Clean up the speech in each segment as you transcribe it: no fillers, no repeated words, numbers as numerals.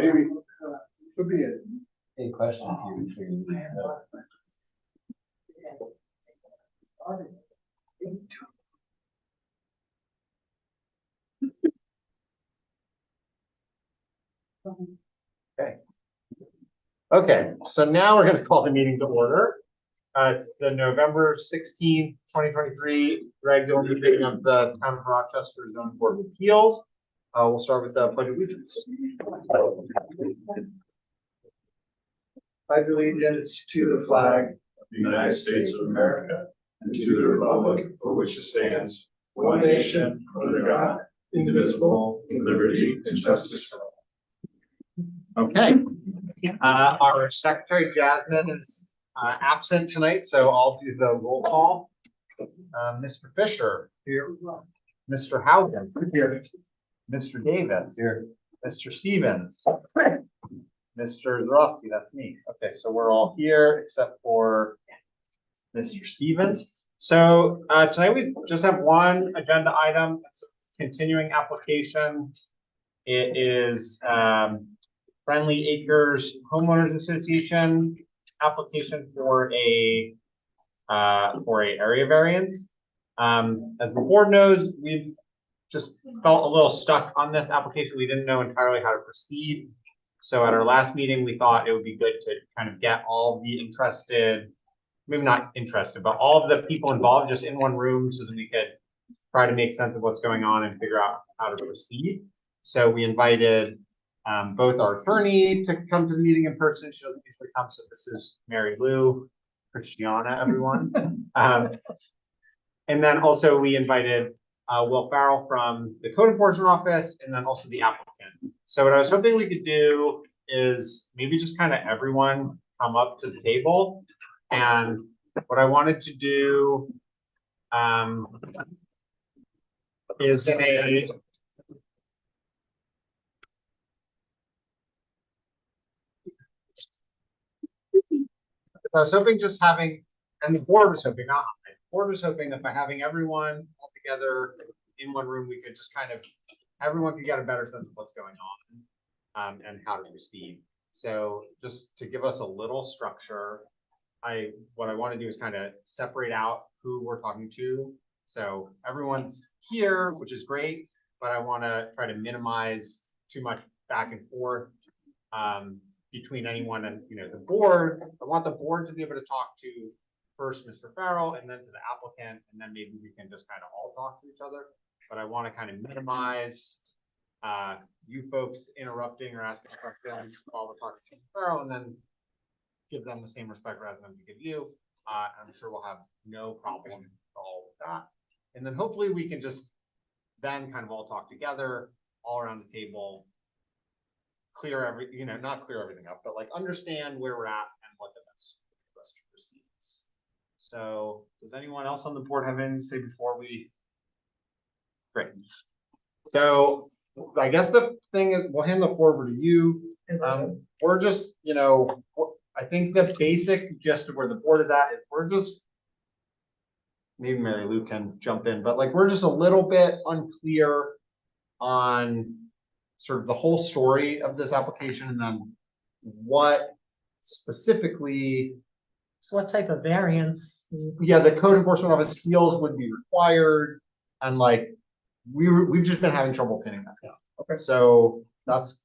Maybe. Could be it. Any question for you? Okay, so now we're going to call the meeting to order. It's the November 16th, 2023 regular meeting of the Town of Rochester Zoning Board of Appeals. We'll start with the Pledge of Allegiance. Pledge allegiance to the flag of the United States of America and to the republic for which it stands, one nation, under God, indivisible, with liberty and justice for all. Okay. Our Secretary Jasmine is absent tonight, so I'll do the roll call. Mr. Fisher. Here. Mr. Howden. Here. Mr. Davis. Here. Mr. Stevens. Mr. Zarowski, that's me. Okay, so we're all here except for Mr. Stevens. So tonight we just have one agenda item. It's a continuing application. It is Friendly Acres Homeowners Association application for a area variance. As the board knows, we've just felt a little stuck on this application. We didn't know entirely how to proceed. So at our last meeting, we thought it would be good to kind of get all the interested, maybe not interested, but all of the people involved just in one room so that we could try to make sense of what's going on and figure out how to proceed. So we invited both our attorney to come to the meeting in person. She doesn't usually come, so this is Mary Lou, Christiana, everyone. And then also we invited Will Farrell from the Code Enforcement Office, and then also the applicant. So what I was hoping we could do is maybe just kind of everyone come up to the table. And what I wanted to do is in a I was hoping just having, and the board was hoping, not I, the board was hoping that by having everyone all together in one room, we could just kind of, everyone could get a better sense of what's going on and how to proceed. So just to give us a little structure, what I want to do is kind of separate out who we're talking to. So everyone's here, which is great, but I want to try to minimize too much back and forth between anyone and the board. I want the board to be able to talk to first Mr. Farrell and then to the applicant, and then maybe we can just kind of all talk to each other. But I want to kind of minimize you folks interrupting or asking questions while we're talking to Mr. Farrell, and then give them the same respect rather than to give you. I'm sure we'll have no problem at all with that. And then hopefully we can just then kind of all talk together, all around the table, clear not clear everything up, but like understand where we're at and what the best for us to proceed is. So does anyone else on the board have anything to say before we? Great. So I guess the thing is, we'll hand the floor over to you. We're just, I think the basic gist of where the board is at is we're just, maybe Mary Lou can jump in, but like we're just a little bit unclear on sort of the whole story of this application and then what specifically. So what type of variance? Yeah, the Code Enforcement Office feels would be required, and like we've just been having trouble pinning that down. Okay, so that's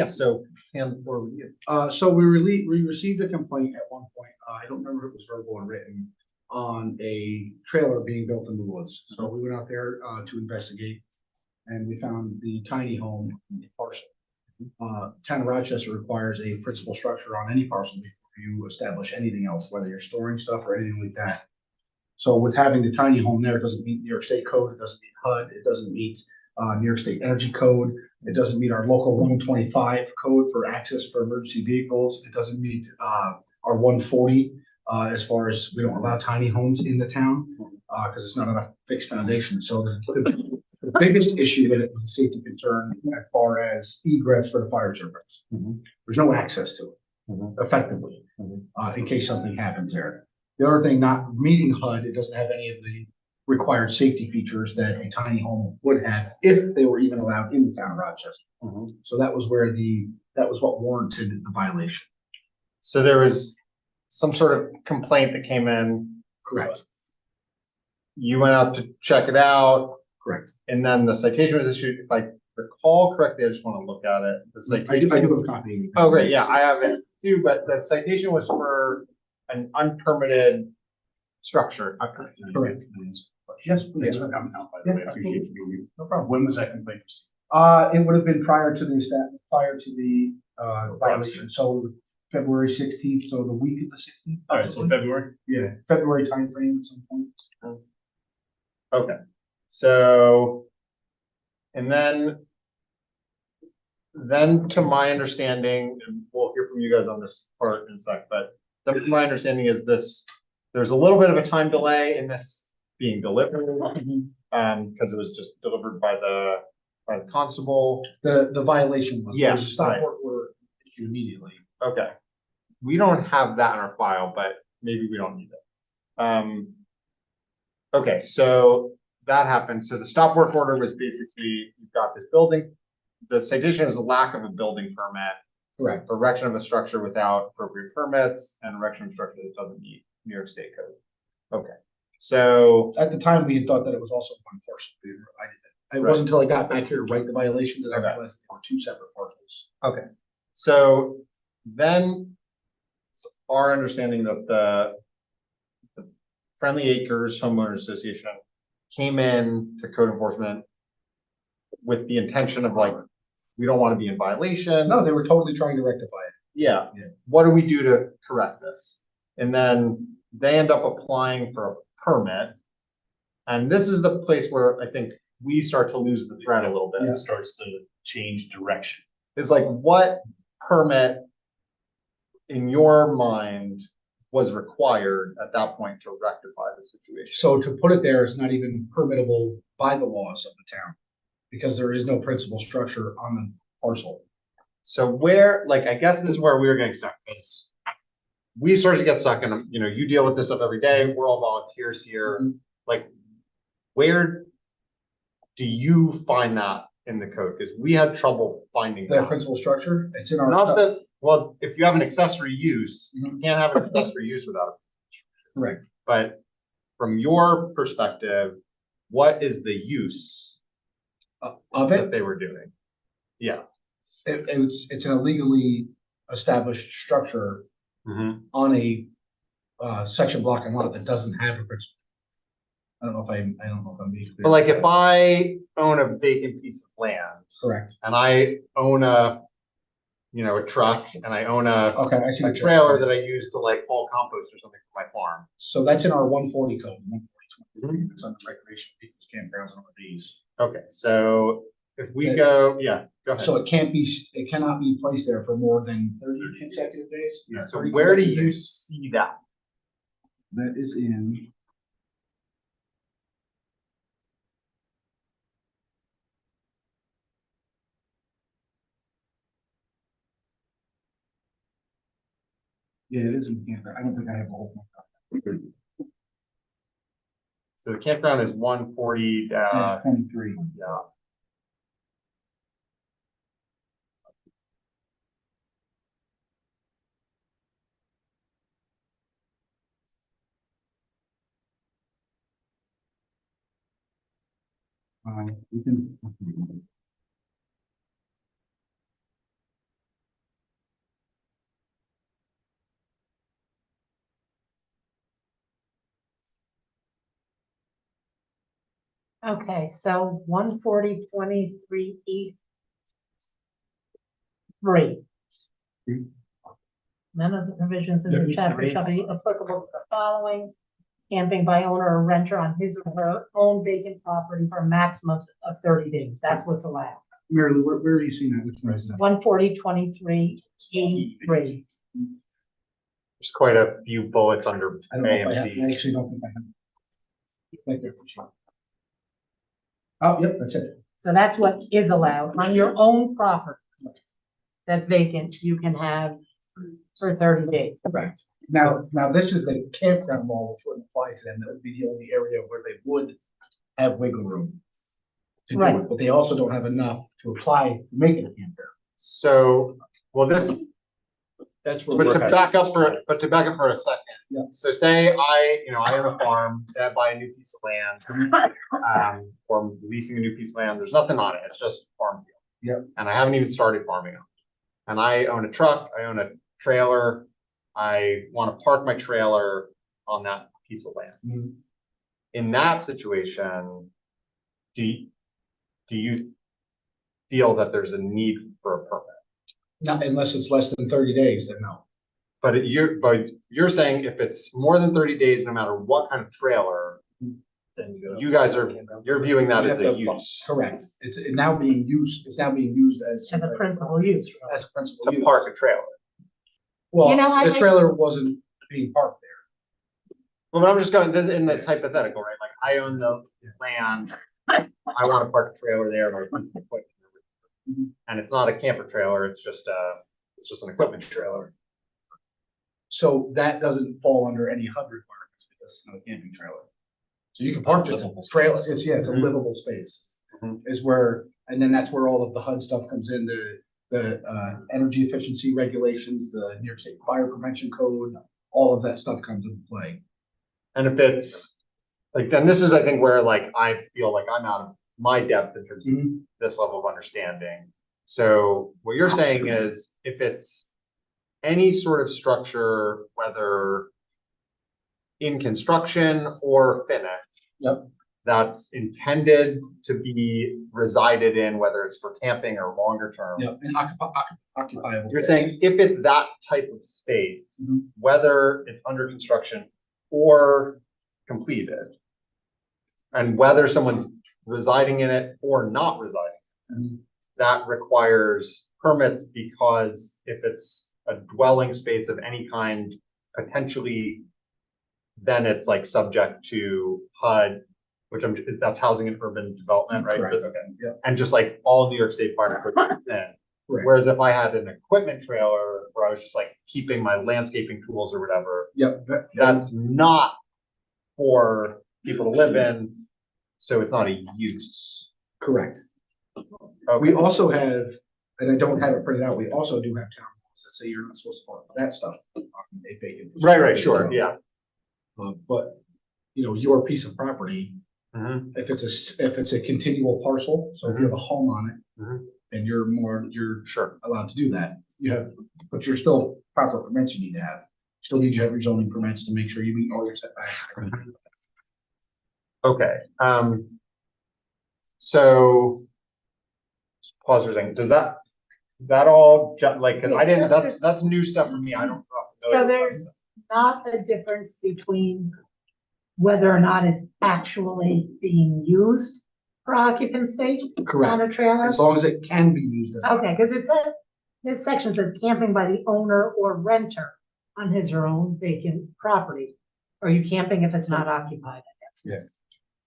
so hand the floor with you. So we received a complaint at one point. I don't remember if it was verbal or written, on a trailer being built in the woods. So we went out there to investigate, and we found the tiny home parcel. Town of Rochester requires a principal structure on any parcel before you establish anything else, whether you're storing stuff or anything like that. So with having the tiny home there, it doesn't meet New York State code, it doesn't meet HUD, it doesn't meet New York State Energy Code, it doesn't meet our local 125 code for access for emergency vehicles, it doesn't meet our 140 as far as we don't allow tiny homes in the town because it's not on a fixed foundation. So the biggest issue with it was a safety concern as far as egress for the fire service. There's no access to it effectively in case something happens there. The other thing, not meeting HUD, it doesn't have any of the required safety features that a tiny home would have if they were even allowed in the town of Rochester. So that was where the that was what warranted the violation. So there was some sort of complaint that came in. Correct, You went out to check it out, correct. and then the citation was issued. If I recall correctly, I just want to look at it. The I do citation. have a copy. Oh, great. Yeah, I have it too, but the citation was for an unpermitted structure. Correct. Yes, please. Thanks for coming out, by the way. I appreciate you. No problem. When was that complaint received? It would have been prior to the violation, so February 16th, so the week of the 16th. All right, so February? Yeah, February timeframe at some point. Okay, so, and then to my understanding, and we'll hear from you guys on this part in a sec, but then my understanding is there's a little bit of a time delay in this being delivered, because it was just delivered by the constable. The violation was. Yeah, There's a stop right. work order issued immediately. Okay. We don't have that in our file, but maybe we don't need it. Okay, so that happened. So the stop work order was basically, you've got this building. The citation is a lack of a building permit, Correct. erection of a structure without appropriate permits, and erection of a structure that doesn't meet New York State code. Okay, so, At the time, we had thought that it was also one parcel. I did it. It Right. wasn't until I got back here to write the violation that I Okay. realized there were two separate parcels. okay. So then it's our understanding that the Friendly Acres Homeowners Association came in to code enforcement with the intention of like, we don't want to be in violation. No, they were totally trying to rectify it. Yeah. Yeah. What do we do to correct this? And then they end up applying for a permit. And this is the place where I think we start to lose the thread a little bit. It starts to change direction. Is like, what permit in your mind was required at that point to rectify the situation? So to put it there, it's not even permittable by the laws of the town because there is no principal structure on the parcel. So where, like, I guess this is where we were getting stuck, because we started to get stuck in, you know, you deal with this stuff every day, we're all volunteers here. Mhm. Like, where do you find that in the code? Because we had trouble finding The that. principal structure, it's in our. Not that, well, if you have an accessory use, you Mhm. can't have an accessory use without it. Correct. But from your perspective, what is the use Of that it, they were doing? Yeah. it's an illegally established structure on a section block and lot that doesn't have a principal. I don't know if I'm being clear. But like, if I own a vacant piece of land Correct. and I own a truck and I own Okay, I see. a what you're trailer saying. that I use to like haul compost or something for my farm. So that's in our 140 code, 140. Mhm. It's under recreation, vehicles, campgrounds, and RVs. Okay, so if we So- go, yeah, go ahead. So it cannot be placed there for more than 30 consecutive days. Yeah. So 30 where do consecutive you days. see that? That is in. Yeah, it is in campground. I don't think I have the whole thing. So the campground is 140, 23. yeah. We can. Okay, so 140-23E3. None of the provisions in the chapter shall be applicable to the following: camping by owner or renter on his or her own vacant property for a maximum of 30 days. That's what's allowed. Mary Lou, where are you seeing that? Which one is that? 140-23E3. There's quite a few bullets under I don't know A if I and have, B. I actually don't think I have. Right there. Oh, yep, that's it. So that's what is allowed on your own property. That's vacant, you can have for 30 days. Correct. Now this is the campground law, which wouldn't apply to them. That would be the only area where they would have wiggle room to do Right. it, but they also don't have enough to apply, to make it a campground. So Well, this, That's what. but to we're back up for, a second. Yeah. So say I own a farm, say I buy a new piece of land, or I'm leasing a new piece of land, there's nothing on it, it's just farm field. Yep. And I haven't even started farming on it. And I own a truck, I own a trailer, I want to park my trailer on that piece of land. Mhm. In that situation, do you feel that there's a need for a permit? Not unless it's less than 30 days, then no. But you're saying if it's more than 30 days, no matter what kind of trailer, you guys you're viewing that as a use Correct. It's now being used as. As a principal use. As a principal to use. park a trailer. Well, You know, I the like- trailer wasn't being parked there. Well, but I'm just going in this hypothetical, right? Like I own the land, I want to park a trailer there, or a piece of equipment. Mhm. And it's not a camper trailer, it's just an equipment trailer. So that doesn't fall under any HUD requirements because it's not a camping trailer. So you can park just a trailer. It's a Mhm. livable space. Mhm. Is where, and then that's where all of the HUD stuff comes in, the energy efficiency regulations, the New York State Fire Prevention Code, all of that stuff comes into play. And if it's like, then this is, I think, where like I feel like I'm out of my depth in terms of this level of understanding. So what you're saying is if it's any sort of structure, whether in construction or finished. Yep. That's intended to be resided in, whether it's for camping or longer term. Yeah, and occupiable. You're saying if it's that type of space, Mhm. whether it's under construction or completed, and whether someone's residing in it or not residing, Mhm. that requires permits because if it's a dwelling space of any kind, potentially, then it's like subject to HUD, which that's housing and urban development, right? Correct. Okay. Yeah. And just like all New York State fire code. Correct. Whereas if I had an equipment trailer where I was just like keeping my landscaping tools or whatever, Yep. that's not for people to live in, so it's not a use. Correct. Okay. We also have, and I don't have it printed out, we also do have town laws that say you're not supposed to park that stuff on a vacant. Right, sure, yeah. But, your piece of property, Mhm. if it's a continual parcel, so if you have a home on it, Mhm. and you're Sure. allowed to do that, but you're still proper permits you need to have. Still need to have your zoning permits to make sure you meet all your setbacks. Okay, so just pause for a second. Is that all like, cause I Yes, didn't, so that's new stuff for me. I don't. So there's not a difference between whether or not it's actually being used for occupancy on Correct, a trailer. as long as it can be used as. Okay, because it says, this section says camping by the owner or renter on his or own vacant property. Are you camping if it's not occupied, I guess? Yes.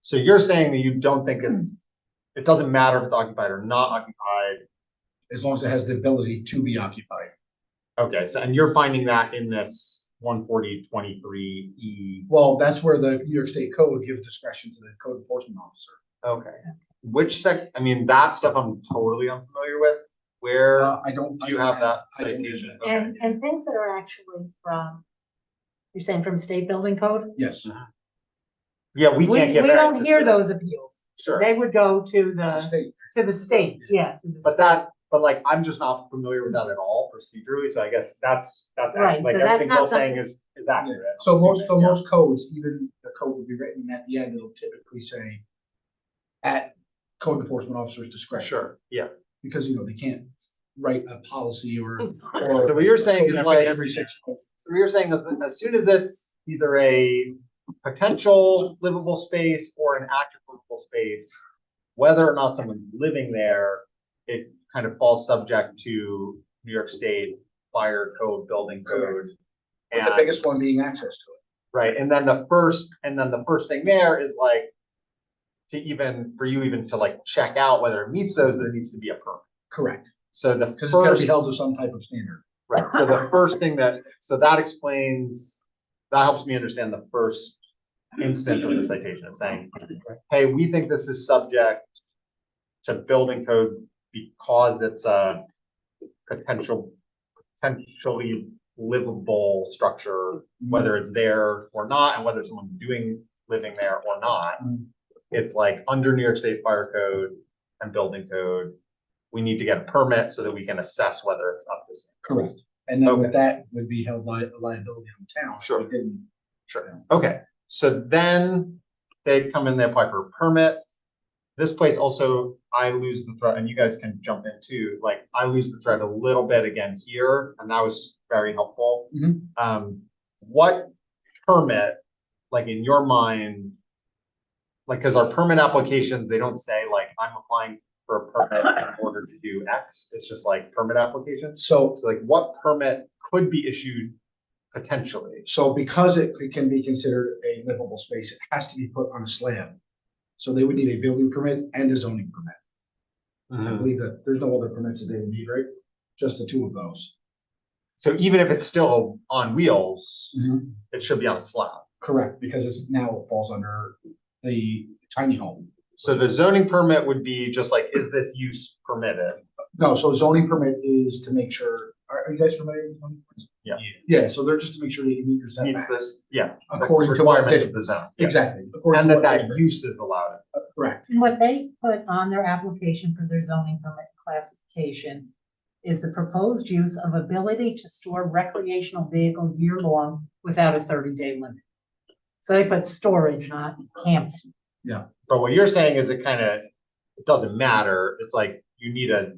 So you're saying that you don't think it doesn't matter if it's occupied or not occupied. As long as it has the ability to be occupied. Okay, so, and you're finding that in this 140-23E. Well, that's where the New York State Code gives discretion to the code enforcement officer. Okay. I mean, that stuff I'm totally unfamiliar with. Where I don't. do you have that I don't have citation? that. Okay. And things that are actually from, you're saying from state building code? Yes, Yeah, we can't get. We don't variances hear for that. those appeals. Sure, They would go to the the state. state, yeah. to the but like, I'm just not familiar with that at all procedurally, so I guess that's Right, like so that's everything not Bill's saying something- is accurate. So I'm most assuming, codes, even the code will be written and at the end, it'll typically say at code enforcement officer's yeah. discretion. Sure, yeah. Because, they can't write a policy or. So what you're saying is like, Every 6 months. what you're saying is that as soon as it's either a potential livable space or an active livable space, whether or not someone's living there, it kind of falls subject to New York State fire code, building code. With the And, biggest one being access to it. right, and then the first thing there is like, for you even to like check out whether it meets those, there needs to be a permit. Correct, So the because it's gotta first, be held to some type of standard. right, so the first thing that helps me understand the first instance of the citation. It's saying, hey, we think this is subject to building code because it's a potential potentially livable structure, whether it's there or not, and whether someone's living there or not. Mhm. It's like under New York State Fire Code and Building Code, we need to get a permit so that we can assess whether it's up to standard. Correct. And then with that would be held liability on the town. Sure. We didn't. Sure. Okay, so then they come in, they apply for a permit. This place also, I lose the thread, and you guys can jump in too. Like, I lose the thread a little bit again here, and that was very helpful. Mhm. What permit, like in your mind, like, because our permit applications, they don't say like, I'm applying for a permit in order to do X. It's just like permit applications. So, So like, what permit could be issued potentially? so because it can be considered a livable space, it has to be put on a slab. So they would need a building permit and a zoning permit. I believe that there's no other permits that they would need, right? Just the two of those. So even if it's still on wheels, it should be on a slab. Correct, because it's now it falls under the tiny home. So the zoning permit would be just like, is this use permitted? No, so zoning permit is to make sure, are you guys familiar with zoning permits? Yeah. Yeah, so they're just to make sure that you meet your Needs setbacks. this, yeah. that's According to what requirements they- of the zone. Yeah. Exactly. according And to that what that they- use is allowed. Correct. And what they put on their application for their zoning permit classification is the proposed use of ability to store recreational vehicle year-long without a 30-day limit. So they put storage, not camping. But what you're saying is it doesn't matter. It's like you need a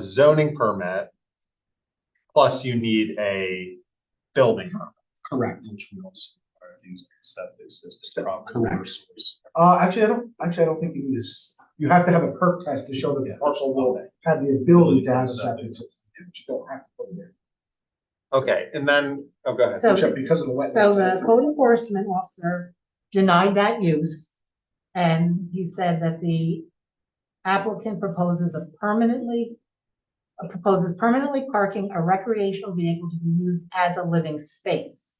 zoning permit plus you need a building permit. Correct. Which we also require things like septic system, proper Correct. water source. Actually, I don't think you need this. You have to have a perk test to show that the parcel will have the ability to have a septic system, but you don't have to put it in. Okay, and then, oh, go ahead. So- Except because of the wetlands. So the code enforcement officer denied that use. And he said that the applicant proposes permanently parking a recreational vehicle to be used as a living space.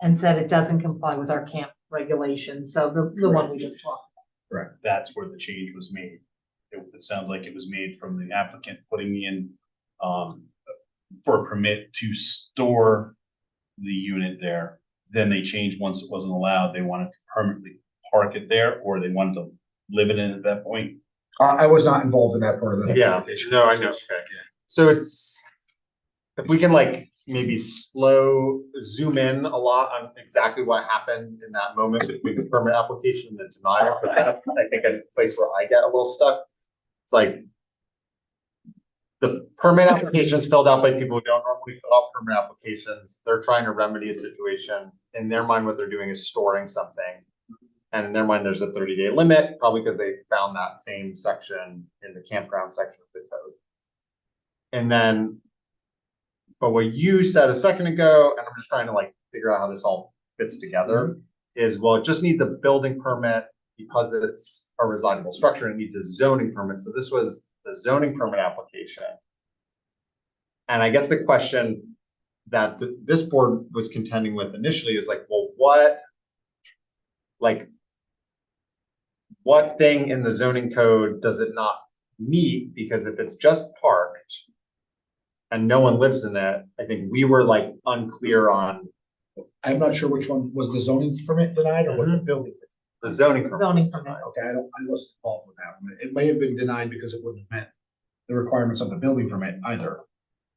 And said it doesn't comply with our camp regulations, so the one we just talked That's where the change was made. It sounds like it was made from the applicant putting in, for a permit to store the unit there. Then they changed, once it wasn't allowed, they wanted to permanently park it there, or they wanted to live in it at that point. I was not involved in that part of the Yeah, application. no, I know, okay. So it's, if we can like maybe zoom in a lot on exactly what happened in that moment between the permit application and the denial, but that's, I think, a place where I get a little stuck. It's like the permit application is filled out by people who don't normally fill out permit applications. They're trying to remedy a situation. In their mind, what they're doing is storing something. And in their mind, there's a 30-day limit, probably because they found that same section in the campground section of the code. And then, but what you said a second ago, and I'm just trying to like figure out how this all fits together, is, well, it just needs a building permit because it's a residable structure. It needs a zoning permit. So this was the zoning permit application. And I guess the question that this board was contending with initially is like, well, what thing in the zoning code does it not meet? Because if it's just parked and no one lives in it, I think we were like unclear on I'm not sure which one was the zoning permit denied or what the building. the zoning permit. Zoning permit. Okay, I wasn't involved with that one. It may have been denied because it wouldn't have met the requirements of the building permit either.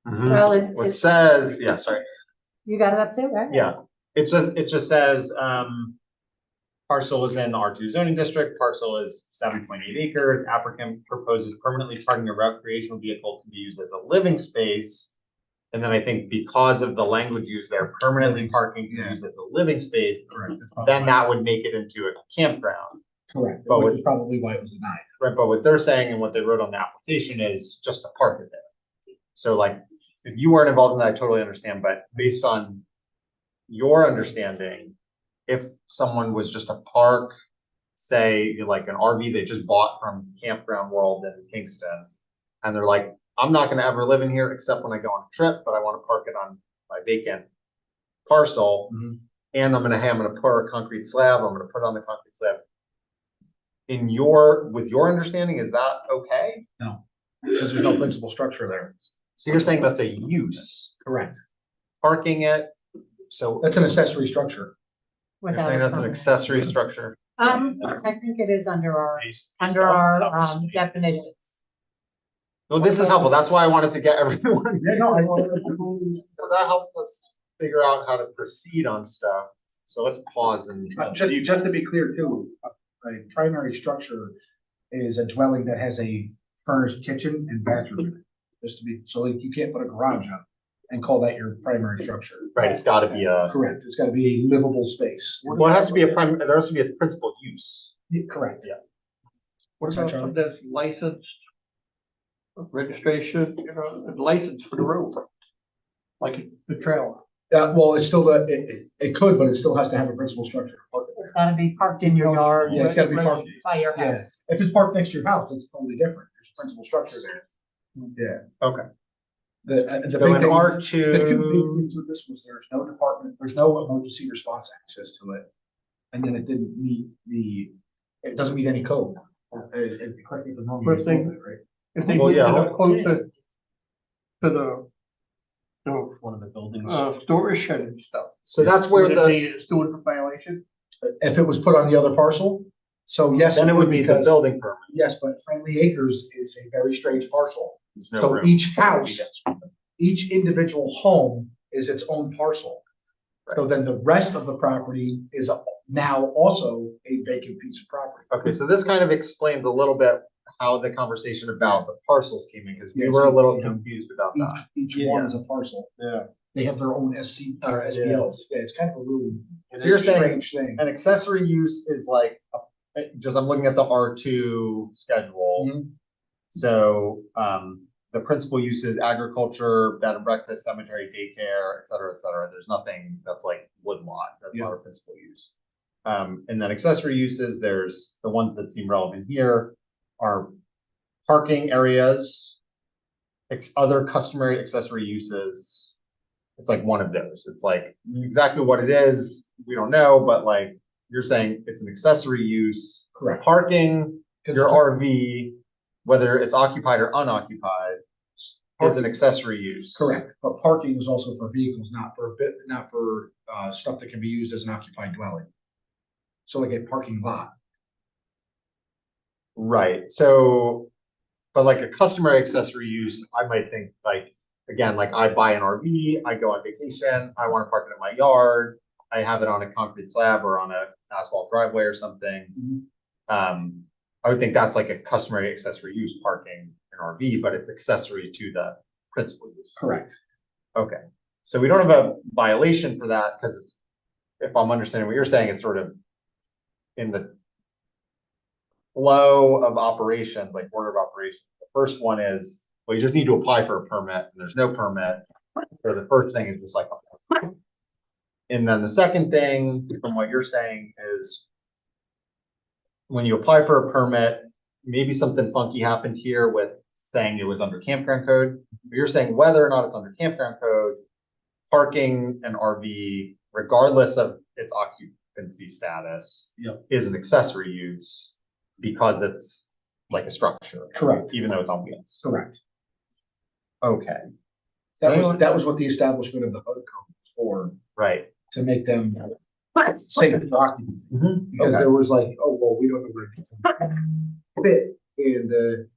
Mhm. Well, What says, yeah, sorry. You got it up too, right? Yeah, it just says, parcel is in the R2 zoning district, parcel is 7.8 acres, applicant proposes permanently parking a recreational vehicle to be used as a living space. And then I think because of the language used there, permanently parking to be used as a living space, Correct. then that would make it into a campground. Correct, But which with- is probably why it was denied. Right, but what they're saying and what they wrote on the application is just to park it there. So like, if you weren't involved in that, I totally understand, but based on your understanding, if someone was just to park, say, like an RV they just bought from Campground World in Kingston, and they're like, I'm not gonna ever live in here except when I go on a trip, but I wanna park it on my vacant parcel, Mhm. and I'm gonna pour a concrete slab, I'm gonna put it on the concrete slab. With your understanding, is that okay? Because there's no principal structure there. So you're saying that's a use, Correct. parking it, so That's an accessory structure. you're Without saying a that's an permit. accessory structure? I think it is under our definitions. Well, this is helpful. That's why I wanted to get everyone. Yeah, no, That helps us figure out how to proceed on stuff. So let's pause and. just to be clear too, a primary structure is a dwelling that has a furnished kitchen and bathroom in it. Just to be, so like you can't put a garage up and call that your primary structure. Right, it's gotta be a, Correct, it's gotta be a livable space. well, it has to be there has to be a principal use. Yeah, correct. Yeah. What Is that about Charlie? something that's licensed? Registration, license for the road? Like the trailer? Well, it's still, it could, but it still has to have a principal structure. It's gotta be parked in your yard. Yeah, it's gotta be parked. By your Yeah. house. If it's parked next to your house, it's totally different. There's a principal structure there. Yeah. Okay. The So big in thing, R the two big two, things with this was there's no department, there's no emergency response access to it. And then it didn't meet it doesn't meet any code. Correct me if I'm wrong, First thing- right? If they Well, moved yeah, it up closer to the One of the buildings. storage shed and stuff. so that's where Would it the, be still in violation? If it was put on the other parcel, so yes. then it would be the because- building permit. Yes, but Friendly Acres is a very strange parcel. There's no So room. each house, each individual home is its own parcel. So then the rest of the property is now also a vacant piece of property. Okay, so this kind of explains a little bit how the conversation about the parcels came in, because we Yes, were a little yeah. confused about that. Each one is a parcel. Yeah. They have their own SBLs. Yeah, it's kind of a really So you're saying strange thing. an accessory use is like, just I'm looking at the R2 schedule. Mhm. So, the principal use is agriculture, bed and breakfast, cemetery, daycare, et cetera, et cetera. There's nothing that's like woodlot. That's not a principal use. And then accessory uses, there's the ones that seem relevant here are parking areas, other customary accessory uses. It's like one of those. It's like exactly what it is, we don't know, but like you're saying it's an accessory use. Correct. Parking, 'Cause your RV, whether it's occupied or unoccupied, is an accessory use. Correct, but parking is also for vehicles, not for stuff that can be used as an occupied dwelling. So like a parking lot. Right, so, but like a customary accessory use, I might think like, again, like I buy an RV, I go on vacation, I wanna park it in my yard. I have it on a concrete slab or on a asphalt driveway or something. I would think that's like a customary accessory use, parking an RV, but it's accessory to the principal use. Correct. Okay, so we don't have a violation for that, because it's, if I'm understanding what you're saying, it's sort of in the flow of operations, like order of operations. The first one is, well, you just need to apply for a permit, and there's no permit. So the first thing is just like, and then the second thing, from what you're saying, is when you apply for a permit, maybe something funky happened here with saying it was under campground code. But you're saying whether or not it's under campground code, parking an RV, regardless of its occupancy status, Yep. is an accessory use because it's like a structure, Correct. even though it's on wheels. Correct. Okay, That was what the establishment of the HUD code was for, right. to make them safe for occupancy. Because Okay. there was like, oh, well, we don't know where to fit in the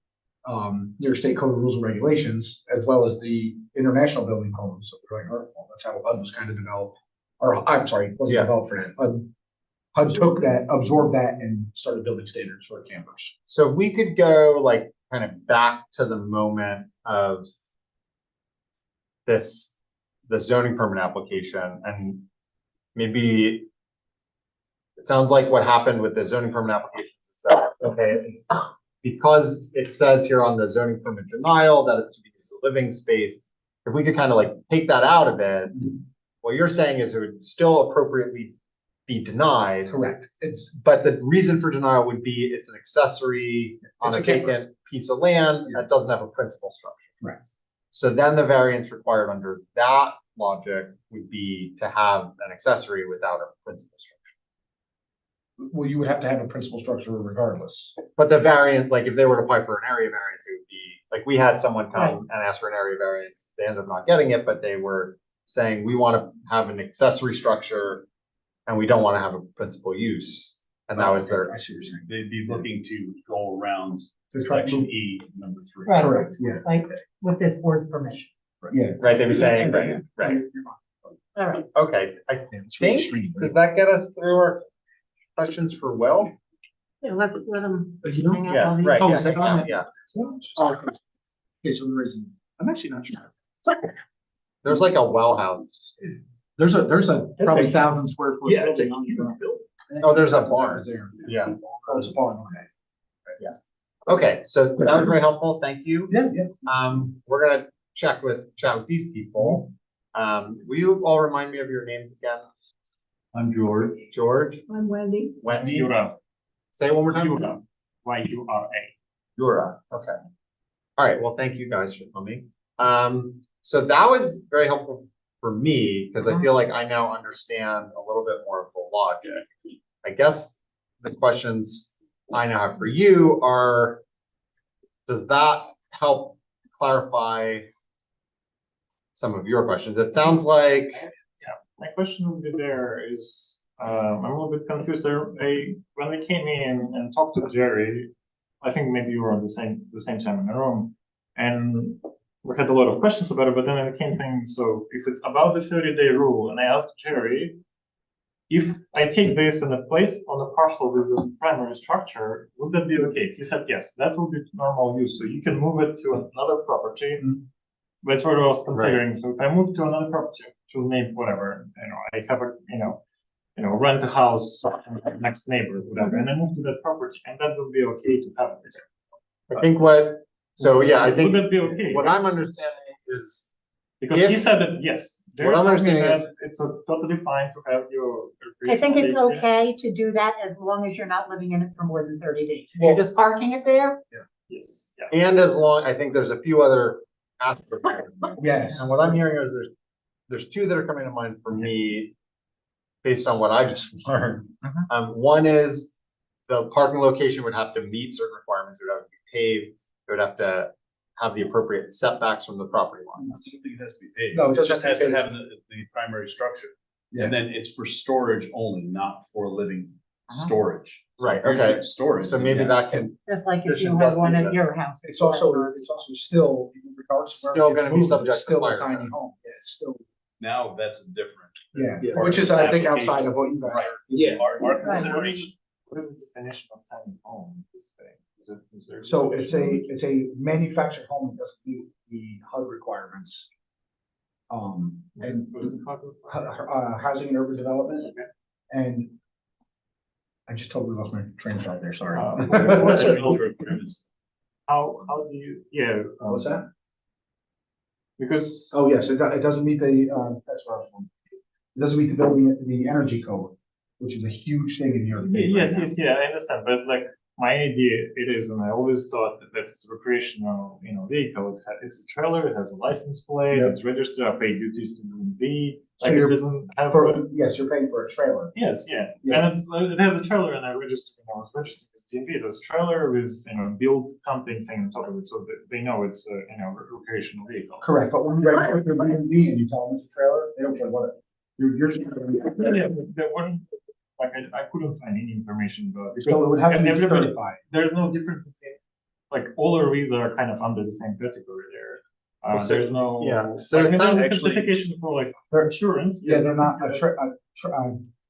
New York State Code of Rules and Regulations, as well as the International Building Code. So we're like, oh, well, that's how HUD was kind of developed. Or I'm sorry, it wasn't Yeah. developed for that. HUD took that, absorbed that, and started building standards for campers. So we could go like kind of back to the moment of the zoning permit application, and maybe it sounds like what happened with the zoning permit application. So, okay, because it says here on the zoning permit denial that it's to be used as a living space, if we could kind of like take that out of it, what you're saying is it would still appropriately be denied. Correct. But the reason for denial would be it's an accessory on It's a a camper. vacant piece of land Yeah. that doesn't have a principal structure. Correct. So then the variance required under that logic would be to have an accessory without a principal structure. Well, you would have to have a principal structure regardless. But the variant, like if they were to apply for an area variance, it would be like we had someone come and ask for an area variance. They ended up not getting it, but they were saying, we want to have an accessory structure and we don't want to have a principal use. And that was their, I see what you're saying. They'd be looking to go around To try to section move- E, number 3. Right. Correct, yeah, Like with this board's permission. yeah. right, they were saying, Yeah. right, All right. okay. I think, does that get us through our questions for Will? Yeah, let's let them But you know, hang out. Yeah, while these- right, Oh, is that on yeah, that? yeah. Oh, okay, so the reason, I'm actually not sure. There's like a well house. There's a probably 1,000 square foot Yeah, it's a building on the huge ground. building. Oh, there's a That barn. was there. Yeah. Oh, it's a barn, okay. Okay, so that was very helpful. Thank you. Yeah, yeah. We're gonna chat with these people. Will you all remind me of your names again? I'm George. George, I'm Wendy. Wendy, Yura. say it one more time. Yura. Y-U-R-A. Yura, okay. All right, well, thank you guys for coming. So that was very helpful for me, because I feel like I now understand a little bit more of the logic. I guess the questions I now have for you are, does that help clarify some of your questions? It sounds like, My question would be there is, I'm a little bit confused there. When we came in and talked to Jerry, I think maybe you were on the same time in the room, and we had a lot of questions about it, but then it came thing, so if it's about the 30-day rule, and I asked Jerry, if I take this and place on a parcel with a primary structure, would that be okay? He said, yes, that would be normal use, so you can move it to another property. That's what I was considering. So if I move to another property, to name whatever, I have a, rent a house next neighbor, whatever, and I move to that property, and that would be okay to have it. I think so yeah, I think Would that be okay? what I'm understanding is, Because he if- said that, yes. What I'm understanding is- It's totally fine to have your. I think it's recreational okay to do that as long as you're not living in it for more than 30 days. If Well- you're just parking it there, Yes, yeah. and as long, I think there's a few other aspects. Yes. And what I'm hearing is there's two that are coming to mind for me, based on what I just learned. One is the parking location would have to meet certain requirements. It would have to be paved. It would have to have the appropriate setbacks from the property I lines. don't think it has to be paved. No, It just has to paved. have the primary structure. Yeah. And then it's for storage only, not for living storage. So Right, if you're okay. doing Storage. So then maybe yeah. that can just like There if you should have just one be at that. your house. It's also still, regardless. of where Still it gonna be moves, subject it's to still fire a tiny code. home. Yeah, it's still, Now that's a different. yeah, part which of is, the I think, application. outside of what you guys are. Yeah, our Right. consideration. What is the definition of tiny home in this thing? Is there? So it's a manufactured home that doesn't meet the HUD requirements. And What is it called? housing and urban development. And I just totally lost my train of thought there, sorry. What's our filter requirements? How do you, What's that? because. Oh, yes, it doesn't meet the, that's what I was wondering. It doesn't meet the energy code, which is a huge thing in New York. State right now. Yes, I understand, but like, my idea, it is, and I always thought that that's recreational, vehicle, it's a trailer, it has a license plate, Yeah. it's registered, I pay duties to DMV, So like, it you're- doesn't have. Yes, you're paying for a trailer. Yes, yeah, Yeah. and it has a trailer, and I was registered with DMV, it has a trailer with, built camping thing on top of it, so they know it's a, recreational vehicle. Correct, but when you register your B&B and you tell them it's a trailer, they don't care what it, you're just. Yeah, but there weren't, like, I couldn't find any information, but. So it would have to and be everybody- certified. There's no difference between, like, all RVs are kind of under the same category there. There's no. Yeah, so like, it there's sounds a actually- certification for like They're- insurance. Yeah, yes, they're not,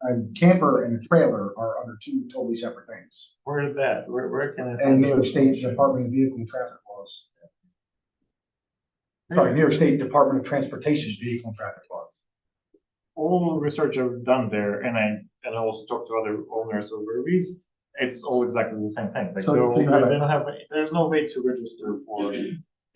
a camper and a trailer are under two totally separate things. Where is that? Where can I? And find New York that State information? Department of Vehicle and Traffic laws. Sorry, New York State Department of Transportation Vehicle and Traffic laws. All research I've done there, and I also talked to other owners of RVs, it's all exactly the same thing. Like, So so you have they don't have, there's no way to register for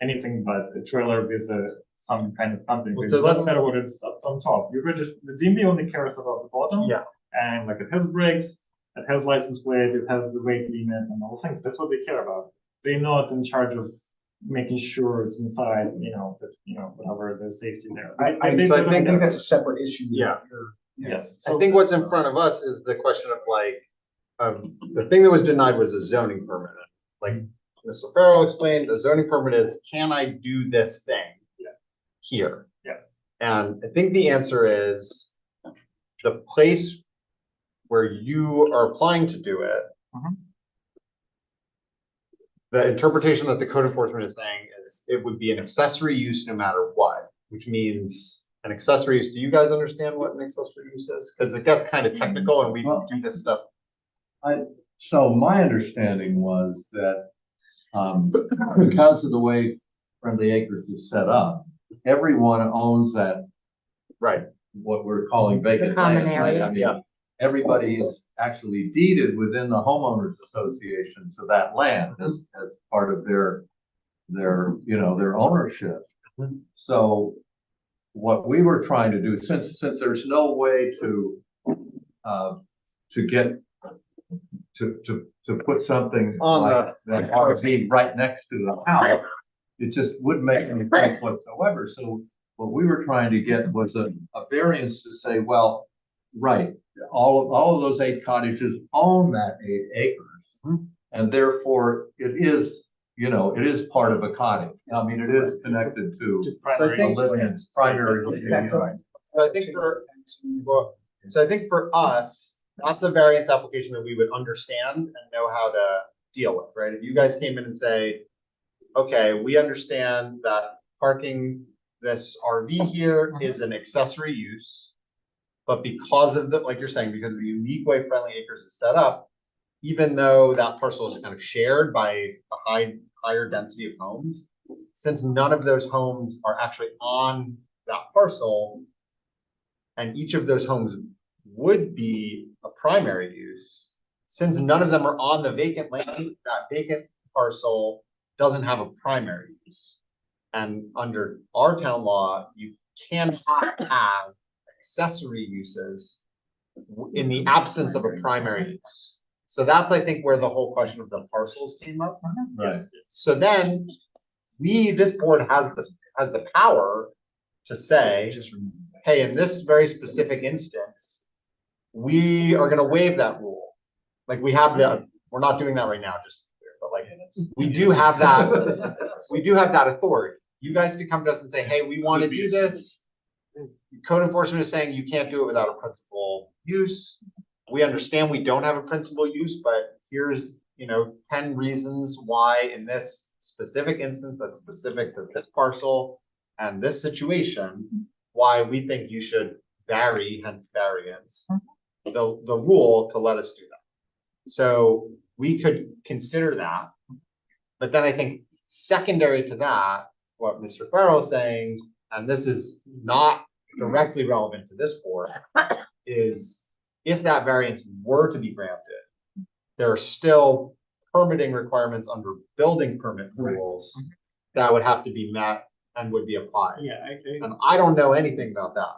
anything but a trailer with some kind of camping. Well, It so doesn't let's- matter what it's up on top. You register, the DMV only cares about the bottom. Yeah. And like, it has brakes, it has license plate, it has the weight limit and all things. That's what they care about. They're not in charge of making sure it's inside, whatever the safety there. I They don't think care. that's a separate issue. Yeah. Yes. I think what's in front of us is the question of like, the thing that was denied was a zoning permit. Like, Mr. Farrell explained, the zoning permit is, can I do this thing? Here. Yeah. And I think the answer is the place where you are applying to do it. Mhm. The interpretation that the code enforcement is saying is it would be an accessory use no matter what, which means an accessory use. Do you guys understand what an accessory use is? Because it gets kind of technical and we do this stuff. So my understanding was that, because of the way Friendly Acres is set up, everyone owns that, Right. what we're calling vacant common land. right? area. I mean, Yeah. everybody is actually deeded within the homeowners association to that land as part of their, their ownership. So what we were trying to do, since there's no way to get, to put something On like that RV right next to the house, it just wouldn't make any sense whatsoever. So what we were trying to get was a variance to say, well, right, all of those 8 cottages own that 8 acres. And therefore it is, it is part of a cottage. I mean, it is connected to So I primary. think- a living primary. Right. So I think for us, that's a variance application that we would understand and know how to deal with, right? If you guys came in and say, okay, we understand that parking this RV here is an accessory use. But because of the, like you're saying, because of the unique way Friendly Acres is set up, even though that parcel is kind of shared by a higher density of homes, since none of those homes are actually on that parcel, and each of those homes would be a primary use, since none of them are on the vacant land, that vacant parcel doesn't have a primary use. And under our town law, you cannot have accessory uses in the absence of a primary use. So that's, I think, where the whole question of the parcels came up. Right. So then this board has the power to say, hey, in this very specific instance, we are gonna waive that rule. Like we're not doing that right now, just but like we do have that authority. You guys could come to us and say, hey, we want to do this. Code enforcement is saying you can't do it without a principal use. We understand we don't have a principal use, but here's 10 reasons why in this specific instance that's specific to this parcel and this situation, why we think you should vary, hence variance, the rule to let us do that. So we could consider that. But then I think secondary to that, what Mr. Farrell is saying, and this is not directly relevant to this board, is if that variance were to be granted, there are still permitting requirements under building permit rules that would have to be met and would be applied. Yeah, And I don't know anything about that,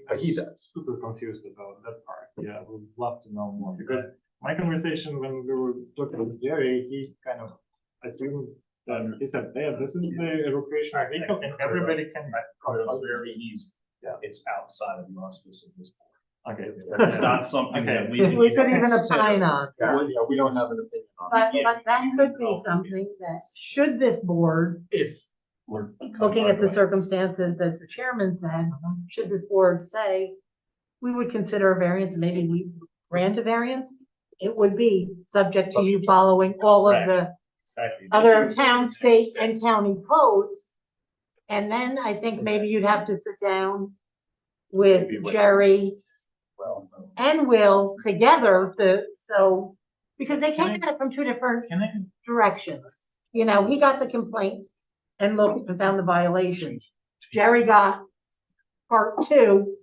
but he I'm does. super confused about that part. Yeah, I would love to know more because my conversation when we were talking with Jerry, he kind of assumed that he said, yeah, this is the recreational vehicle and everybody can. It's very easy. Yeah. It's outside of the auspices of this board. Okay. It's not something that we. We could even consider. opine on. Yeah, we don't have an opinion on it. But that could be something that, should this board, If we're. looking at the circumstances, as the chairman said, should this board say, we would consider a variance, maybe we grant a variance, it would be subject to you following all of the Exactly. other town, state, and county codes. And then I think maybe you'd have to sit down with Jerry and Will together because they came at it from two different Can I? directions. He got the complaint and looked and found the violations. Jerry got part 2,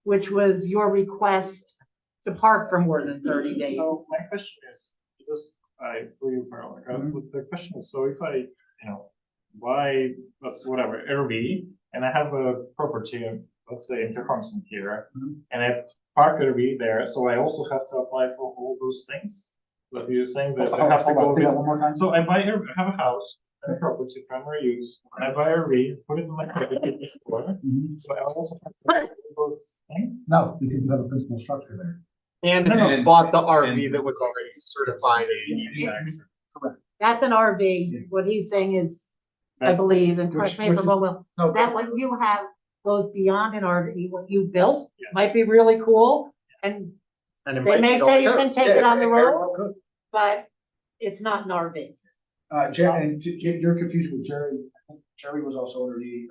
which was your request to park for more than 30 days. So my question is, just for you, Farrell, the question is, so if I, buy, that's whatever, RV, and I have a property, let's say in Tecumseh here, and I park RV there, so I also have to apply for all those things? But you're saying that I have to go with, one more time. so I have a house, and a property, primary use, I buy RV, put it in my credit score, so I also have to do those things? No, because you have a principal structure there. And bought the RV that was already certified as manufactured. That's an RV. What he's saying is, I That's- believe, and correct me if I'm wrong, No, that what you have goes beyond an RV, what you built Yes. might be really cool. And And it they might may be all say you good. can take Yeah, it on the very road, well could. but it's not an RV. You're confused with Jerry. I think Jerry was also under the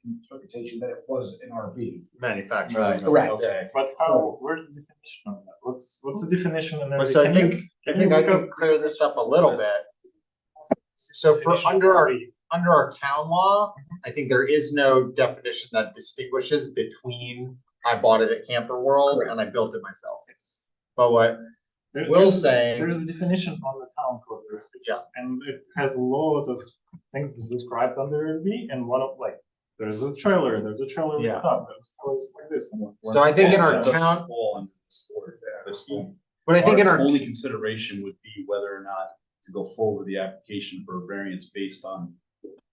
interpretation that it was an RV. Manufacturer. Right. Correct. Okay. But how, where's the definition of that? What's the definition and But so I everything? think, Can I think you I look can up- clear this up a little bit. So for Definition of under our RV. town law, I think there is no definition that distinguishes between I bought it at Camper World and I built it myself. But what There- Will's there's- saying- There's a definition on the town code, Yeah. and it has a lot of things that's described under RV, and one of like, there's a trailer with Yeah. stuff, there's trailers like this. and So I think in our That doesn't town- fall under this board, this one. But I think in our, Only consideration would be whether or not to go forward with the application for a variance based on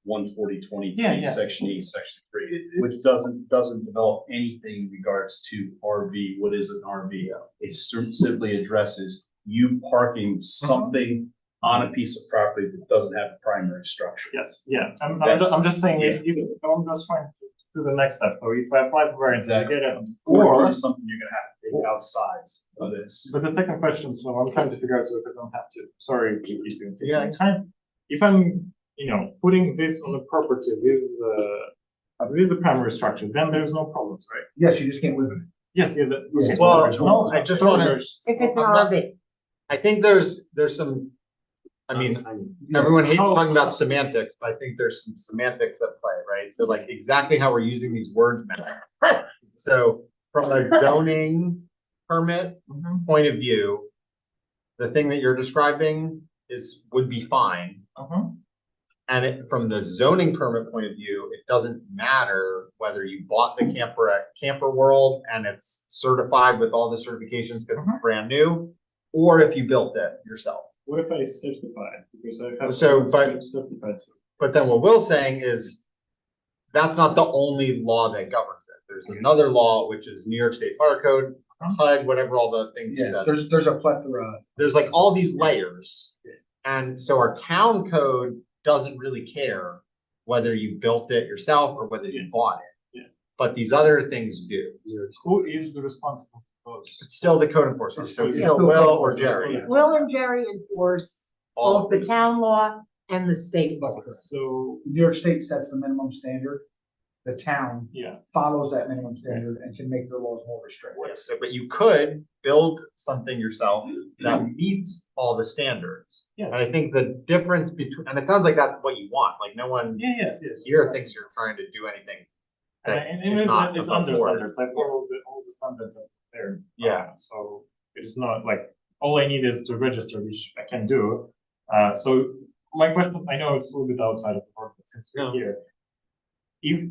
140-23, Yeah, yeah. section E, section 3, It- which doesn't develop anything in regards to RV. What is an RV? It simply addresses you parking something on a piece of property that doesn't have a primary structure. Yes, yeah, I'm That's- just saying, if I'm just trying to do the next step, so if I apply for variance, I get it, Or or, something you're gonna have to take outside of this. but the second question, so I'm trying to figure out, so if I don't have to, sorry, if you take any time. If I'm, putting this on the property, this is the primary structure, then there's no problems, right? Yes, you just can't live in it. Yes, yeah, that. Well, no, I just wanna- If it's an I'm not- RV. I think there's some, I mean, everyone hates How- talking about semantics, but I think there's some semantics at play, right? So like exactly how we're using these words matter. So from a zoning permit point of view, the thing that you're describing would be fine. And from the zoning permit point of view, it doesn't matter whether you bought the camper at Camper World and it's certified with all the certifications because it's brand new, or if you built it yourself. What if I certify it, because I have. So, but- Certified, so. But then what Will's saying is that's not the only law that governs it. There's another law, which is New York State Fire Code, HUD, whatever all the things you Yeah, said. there's a plethora. There's like all these layers. And so our town code doesn't really care whether you built it yourself or whether you Yes. bought it. Yeah. But these other things do. Who is responsible for those? It's still the code enforcement, so it's Yeah. still Will or Jerry. Will and Jerry enforce All both of the these. town law and the state laws. So, New York State sets the minimum standard. The town yeah, follows that minimum standard and can make their laws more restrictive. Yeah, so, but you could build something yourself that meets all the standards. yes. And I think the difference between, and it sounds like that's what you want, like no one Yeah, yes. here thinks you're trying to do anything. And, that and is not it's above under board. standards, I follow all the standards that are there. Yeah. So it is not like, all I need is to register, which I can do. So my question, I know it's a little bit outside of the work, but since we're Yeah. here. If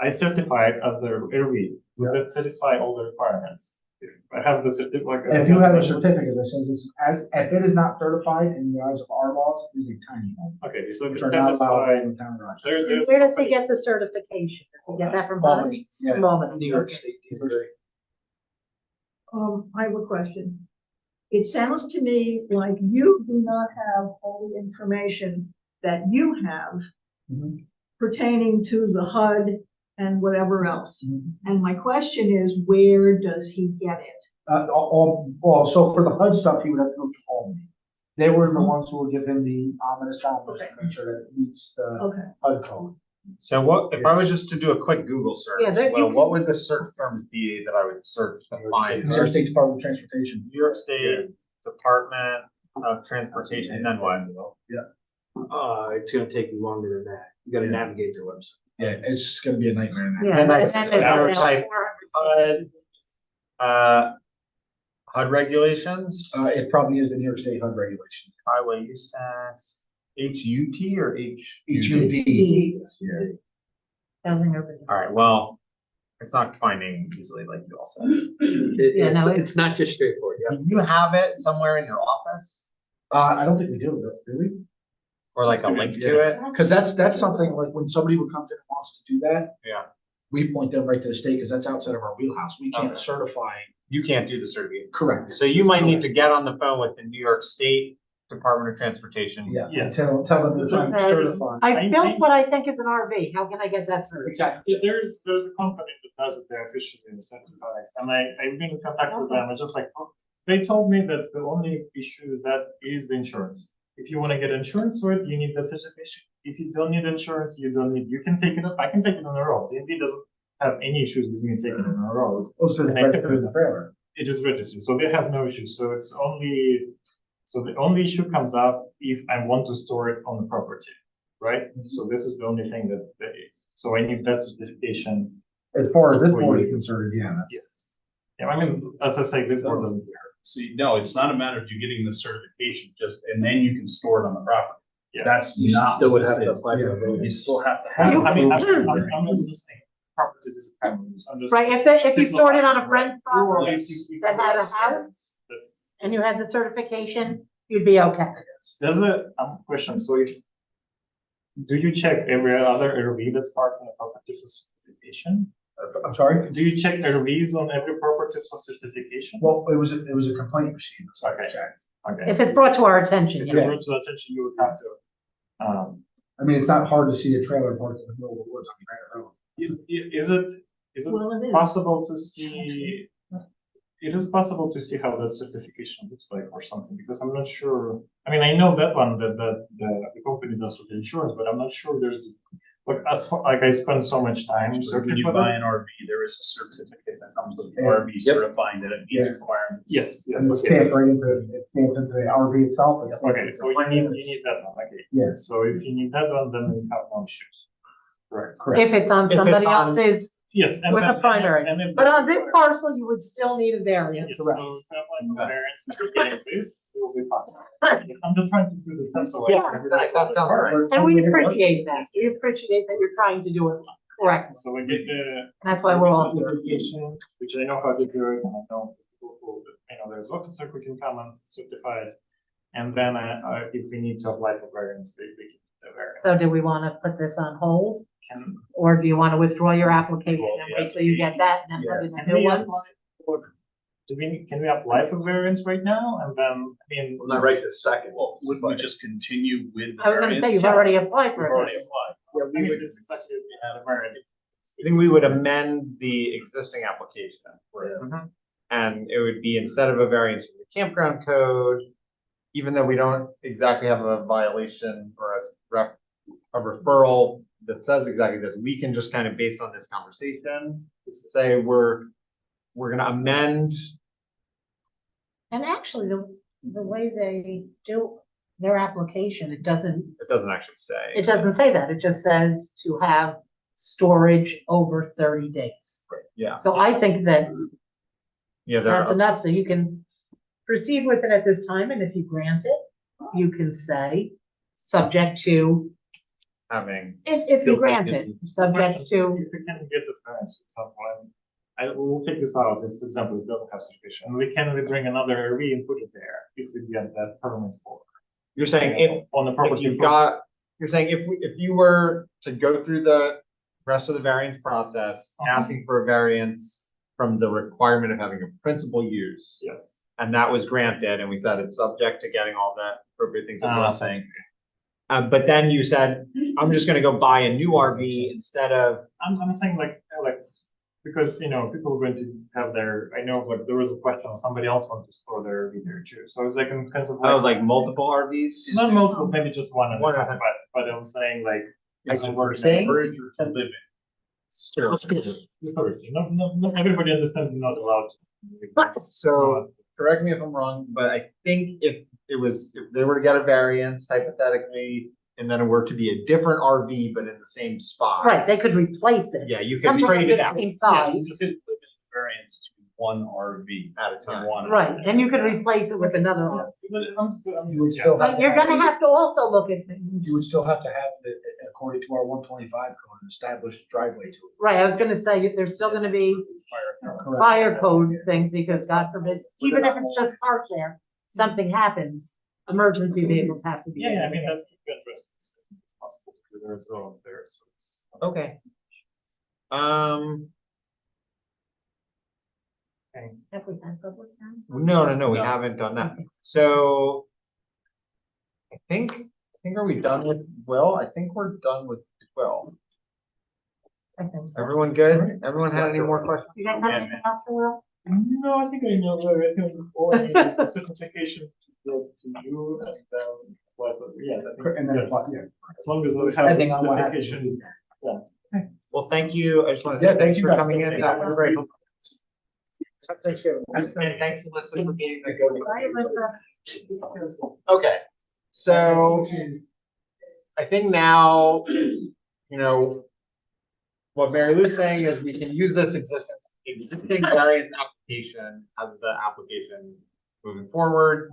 I certify it as a RV, would that satisfy all the requirements? If I have the certificate. If you have a certificate that says if it is not certified in the eyes of our laws, it is a tiny home, Okay, so if which it are not allowed satisfy. in the town garage. There's Where does he get the certification? Does he get that from HUD? Albany, yeah. From Albany, New York okay. State. New York State. I have a question. It sounds to me like you do not have all the information that you have Mhm. pertaining to the HUD and whatever else. Mhm. And my question is, where does he get it? Well, so for the HUD stuff, he would have to go to Albany. They were the ones who would give him the ominous numbers to make sure that it meets the Okay. HUD code. So what, if I was just to do a quick Google search, Yeah, there you well, can- what would the search terms be that I would search to find? New York State Department of Transportation. New York State Department of Transportation, and then what? It's gonna take you longer than that. You gotta navigate their website. Yeah, it's gonna be a nightmare. in that. Yeah, Then I- and then then I would there's type 400. HUD regulations, It probably is the New York State HUD regulations. highway use tax, HUT or H? HUD. Housing urban. All right, well, it's not finding easily like you all said. Yeah, no, It's not just straightforward, yeah. Do you have it somewhere in your office I don't think we do, do we? or like a link to it? Cause that's something like when somebody who comes in and wants to do that. Yeah. We point them right to the state, cause that's outside of our wheelhouse. We can't Okay. certify. You can't do the certificate. Correct. So you might need to get on the phone with the New York State Department of Transportation. Yeah, Yes. tell them to try and Okay. certify. I built what I think is an RV. How can I get that certified? Exactly. There's a company that does it there officially and certifies, and I've been in contact with them, and just like, they told me that's the only issue is the insurance. If you wanna get insurance for it, you need that certification. If you don't need insurance, you can take it, I can take it on the road. DMV doesn't have any issues with me taking it on the road. Goes to the trailer. It is registered, so they have no issues, so it's only, so the only issue comes up if I want to store it on the property, right? So this is the only thing so I need that certification. As far as this board is concerned, yeah. Yes. Yeah, I mean, as I say, this board doesn't care. See, no, it's not a matter of you getting the certification, and then you can store it on the property. Yeah. That's You not. still would what have it to is. apply for a building. You still have to have. I mean, I'm approval. just saying, property is a primary use, I'm just. Right, if you stored it on a friend's property that had a house That's. and you had the certification, you'd be okay. There's a question, so do you check every other RV that's parked on a property for certification? I'm sorry? Do you check RVs on every properties for certification? Well, it was a complaint received, so I checked. Okay. If it's brought to our attention, If yes. you brought to attention, you would have to. I mean, it's not hard to see a trailer parked in the middle of the woods on Granite Road. Is it Well, it is. possible to see? It is possible to see how that certification looks like or something, because I'm not sure. I mean, I know that one that the company does with the insurance, but I'm not sure there's like I spend so much time So when searching you for buy that. an RV, there is a certificate that comes with the Yeah. RV certifying that it meets Yeah. requirements. Yes, And yes, it's okay. stamped right into, it's stamped into the RV itself. It's- Okay, so you need that one, okay. Yes. So if you need that one, then you have no issues. Correct. Correct. If it's on If it's somebody on- else's, Yes. and With then- a primary. and then- but on this parcel, you would still need a variance. Yes, so if you apply for variance, if you're getting this, you will be fine. I'm just trying to do the steps so. Yeah, that sounds right. And we appreciate that. We appreciate that you're trying to do it correctly. So we get the. That's why we're all here. Certification, which I know how to do it, and I know people who, there's officer who can come and certify it. And then, if we need to apply for variance, we can do the variance. So do we want to put this on hold? Can, Or do you want to withdraw your application Withdraw and the wait till you get that and then put in a can new we one? apply for, can we apply for variance right now, and then, I mean. Well, not right this second. Well, wouldn't we just continue with the I was gonna say, variance? you've already applied We've for already it. applied. Yeah, we would, it's exactly if we had a variance. I think we would amend the existing application. Mhm. And it would be, instead of a variance from the campground code, even though we don't exactly have a violation or a referral that says exactly this, we can just kind of, based on this conversation, say we're gonna amend. And actually, the way they do their application, it doesn't Actually say. say that. It just says to have storage over 30 days. Yeah, So I think that yeah, that's enough, so you can proceed with it at this time, and if you grant it, you can say, subject to, having. if you grant it, subject to, If we can get the variance, for example, and I will take this out, if, for example, it doesn't have certification, and we can bring another RV and put it there, if we get that permit for. You're saying if On the If property. you got, you're saying if you were to go through the rest of the variance process, asking for a variance from the requirement of having a principal use, Yes. and that was granted, and we said it's subject to getting all the appropriate things that we're saying. Okay. But then you said, I'm just gonna go buy a new RV instead of, I'm saying like, because, people are going to have I know, but there was a question, somebody else wanted to store their RV there too, so it's like, in kinds of like. multiple RVs? Not multiple, maybe just one, One at a time. but I'm saying like. It's like, for saying- storage or to live in. Not everybody understands not allowed. So, correct me if I'm wrong, but I think if they were to get a variance hypothetically, and then it were to be a different RV, but in the same spot. right, they could replace it. Yeah, you can Something trade of it the out. same Yeah, size, you just limit variance to one RV At a time. One. right, and you could replace it with another one. But You would still have. But you're gonna have to also look at things. You would still have to have it according to our 125 code, an established driveway to it. Right, I was gonna say, there's still gonna be Correct. fire code things, because God forbid, even if it's just parked there, something happens, emergency vehicles have to be. Yeah, I mean, that's interesting. It's possible to do there as well there, so it's. Okay. Have we had public hearings? No, we haven't done that. So are we done with Will? I think we're done with Will. I think so. Everyone good? Everyone had any more questions? You guys have anything else for Will? No, I think I know everything. All I need is the certification to you and what, yeah. I think, And then, yes. yeah. As long as we have the Depending on what happens. certification. Well, thank you. I just want to Yeah, say thank thanks you for guys. coming in. That was great. Thanksgiving. And thanks, Alyssa, for being a go. Bye, Alyssa. Okay, so I think now, you know, what Mary Lou's saying is we can use this existing variance application as the application moving forward.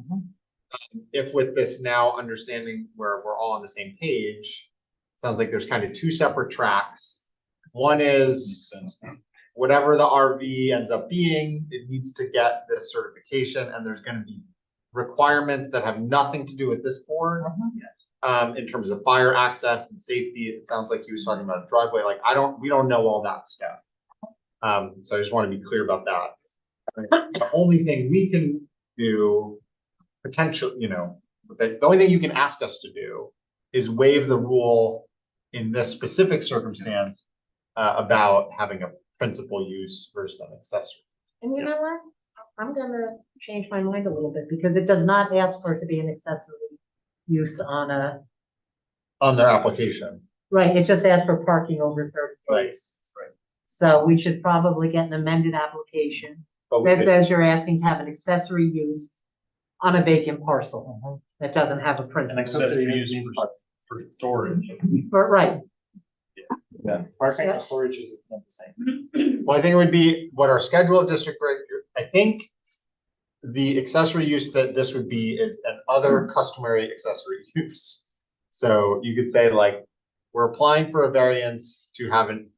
If with this now understanding where we're all on the same page, sounds like there's kind of two separate tracks. One is Makes sense. whatever the RV ends up being, it needs to get this certification, and there's gonna be requirements that have nothing to do with this board. In terms of fire access and safety, it sounds like he was talking about a driveway, like we don't know all that stuff. So I just wanna be clear about that. The only thing we can do, potential, you know, the only thing you can ask us to do is waive the rule in this specific circumstance about having a principal use versus an accessory. And you know what? I'm gonna change my mind a little bit because it does not ask for it to be an accessory use on a, On their application. right, it just asks for parking over 30 Right, days. right. So we should probably get an amended application But we that could- says you're asking to have an accessory use on a vacant parcel that doesn't have a An principal. accessory use for storage. But, right, Yeah, parking Yeah. and storage is not the same. Well, I think it would be what our schedule of district reg, I think. The accessory use that this would be is an other customary accessory use. So you could say like, we're applying for a variance to have an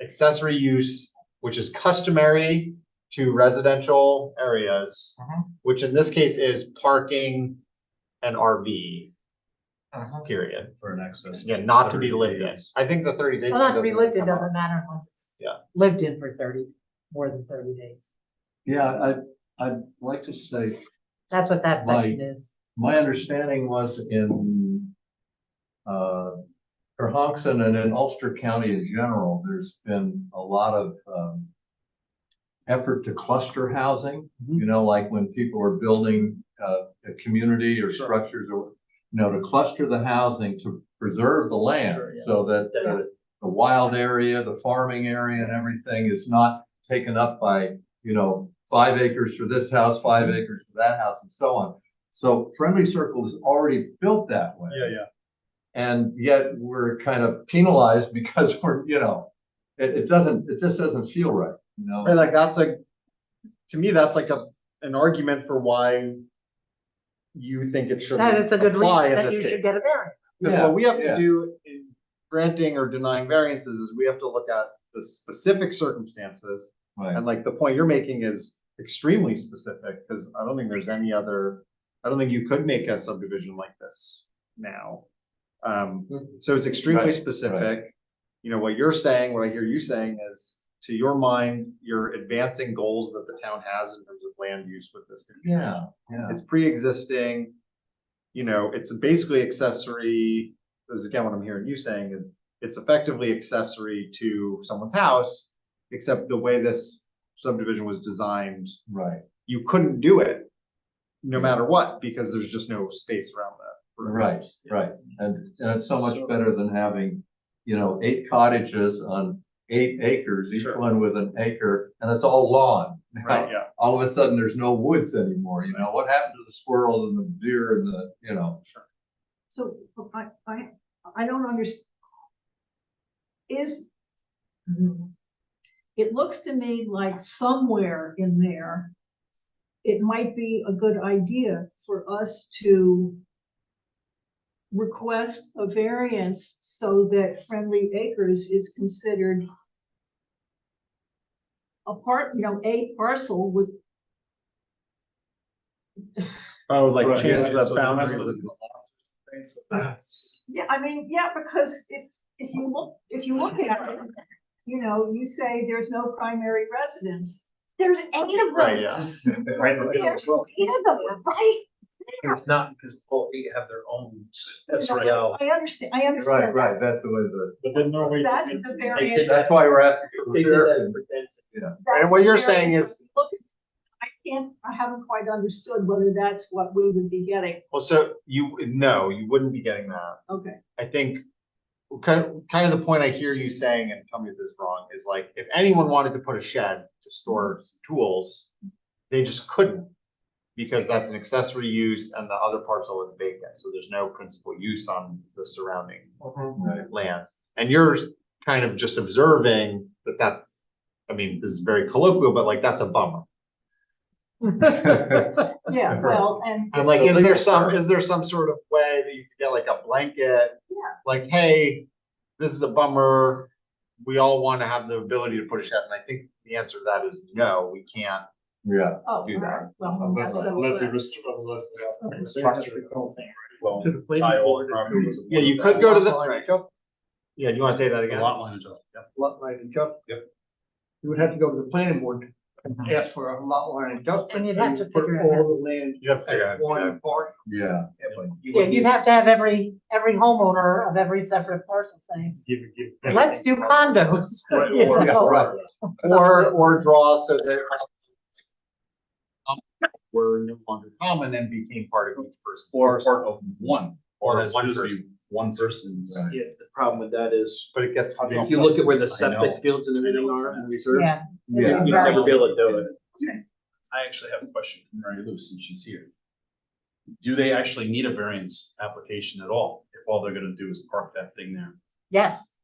accessory use, which is customary to residential areas. Which in this case is parking and RV, period. For an access. Again, not to be 30 lived in. days. I think the 30 days. well, not to be doesn't lived in come up. doesn't matter unless it's Yeah. lived in for more than 30 days. Yeah, I'd like to say, That's what that section Right. is. my understanding was in Kerhonkson and in Ulster County in general, there's been a lot of effort to cluster housing, you know, like when people are building a community or structures or, you know, to cluster the housing to preserve the land Sure, yeah. so that the wild area, the farming area and everything is not taken up by, you know, 5 acres for this house, 5 acres for that house and so on. So Friendly Circle is already built that way. Yeah. And yet we're kind of penalized because we're, you know, it just doesn't feel right, you know? Right, like to me, that's like an argument for why you think it should That is a good apply reason in that this you should case. get a variance. Because what we have to Yeah. do in granting or denying variances is we have to look at the specific circumstances. Right. And like the point you're making is extremely specific, because I don't think there's any other, I don't think you could make a subdivision like this now. So it's extremely Right, specific. You know, what you're saying, what I hear you saying is, to your mind, you're advancing goals that the town has in terms of land use with this. Yeah. It's pre-existing, you know, it's basically accessory, this is again what I'm hearing you saying is, it's effectively accessory to someone's house, except the way this subdivision was designed, Right. you couldn't do it no matter what, because there's just no space around that. Right, right. And it's so much better than having, you know, 8 cottages on 8 acres, each Sure. one with an acre, and it's all lawn. Right, yeah. All of a sudden, there's no woods anymore, you know, what happened to the squirrels and the deer and the, you know? So I don't understand. It looks to me like somewhere in there, it might be a good idea for us to request a variance so that Friendly Acres is considered a parcel with. Oh, like Right, change yeah, the so the boundaries rest of. of the So that's. Yeah, I mean, yeah, because if you look at it, you know, you say there's no primary residence. There's 8 of them. Right, yeah. Right. There's 8 of them, right? It's not because all eight have their own. That's right. I understand, Right, understand. right, that's the way the, But there's no way to. That's get- the variance. that's why we're asking for. They did that in That's And what the you're saying variance is- we're looking for. I haven't quite understood whether that's what we would be getting. Well, so no, you wouldn't be getting that. Okay. I think kind of the point I hear you saying, and tell me if this is wrong, is like, if anyone wanted to put a shed to store some tools, they just couldn't. Because that's an accessory use and the other parcel is vacant, so there's no principal use on the surrounding lands. And you're kind of just observing that that's, I mean, this is very colloquial, but like, that's a bummer. Yeah, well, and. And like, is there some sort of way that you could get like a blanket? Yeah. Like, hey, this is a bummer. We all want to have the ability to put a shed, and I think the answer to that is no, we can't. Yeah. Oh, do that. well, Unless, that settles unless you that. unless we ask them to structure the whole thing. Well, To the planning tie all board. the property was a- Yeah, you could go to Lot line the. adjustment. Yeah, you want to say that A again? lot line adjustment, yeah. Lot line adjustment. Yep. You would have to go to the planning board and ask for a lot line adjustment. And you'd have to put figure it all out. the land You have to figure at out. one part. Yeah. Yeah, you'd have to have every homeowner of every separate parcel saying, Give. let's do condos. Right, You or- know? Right. Or draw so that were no longer common and became part of each person's Or parcel. part of one, Or or that's one supposed to be person's. one person's. Right. Yeah, the problem with that is, But it gets. if you look at where the I septic know. fields and I know everything it's a are in mess. reserve, Yeah. Yeah. you'd never be able to do it. I actually have a question for Mary Lou, since she's here. Do they actually need a variance application at all, if all they're gonna do is park that thing there? Yes,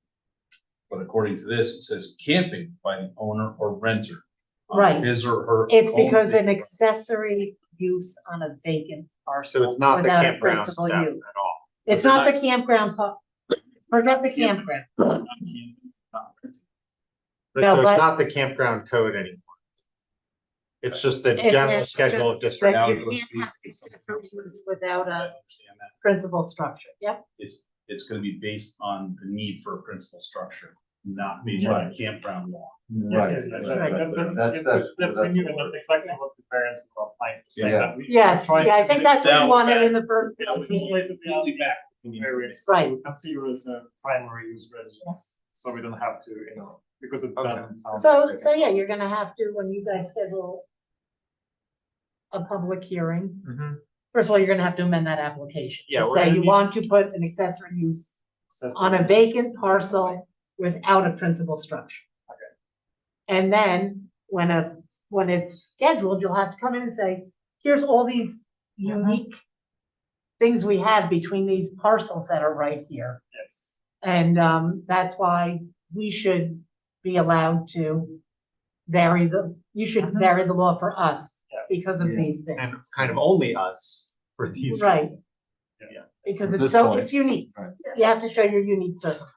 But according to this, it says camping by the owner or renter. on Right. His or her. it's own because an vehicle. accessory use on a vacant parcel. So it's not the without a campground principal stuff use. at all. It's not the campground, forget the campground. Not camping, not renting. No, So it's but- not the campground code anymore. It's just the It's- general it's schedule of But district. Now you it goes can't to have these- accessory use without I a understand that. principal structure, yep. It's gonna be based on the need for a principal structure, not based on a campground law. Right. Yes, yes, Right. that's when you, and that's exactly what the parents were applying for, saying Yeah. that we. Yes, trying yeah, I to think that's what sound you wanted bad. in the first You know, place. this is basically Easy back. variance, Right, consider as a primary use residence, so we don't have to, because it Okay. doesn't sound. so, like so yeah, it's- you're gonna have to, when you guys schedule a public hearing, Mhm. first of all, you're gonna have to amend that application. Yeah, Just we're say gonna you need- want to put an accessory use on a accessory vacant parcel without a principal structure. Okay. And then when it's scheduled, you'll have to come in and say, here's all these unique things we have between these parcels that are right here. Yes. And that's why we should be allowed to you should vary the law for us Yeah. because of Yeah. these And things. kind of only us for these. Right. Yeah. Because At it's this so, point. it's unique. Right. You have to show your unique circumstance.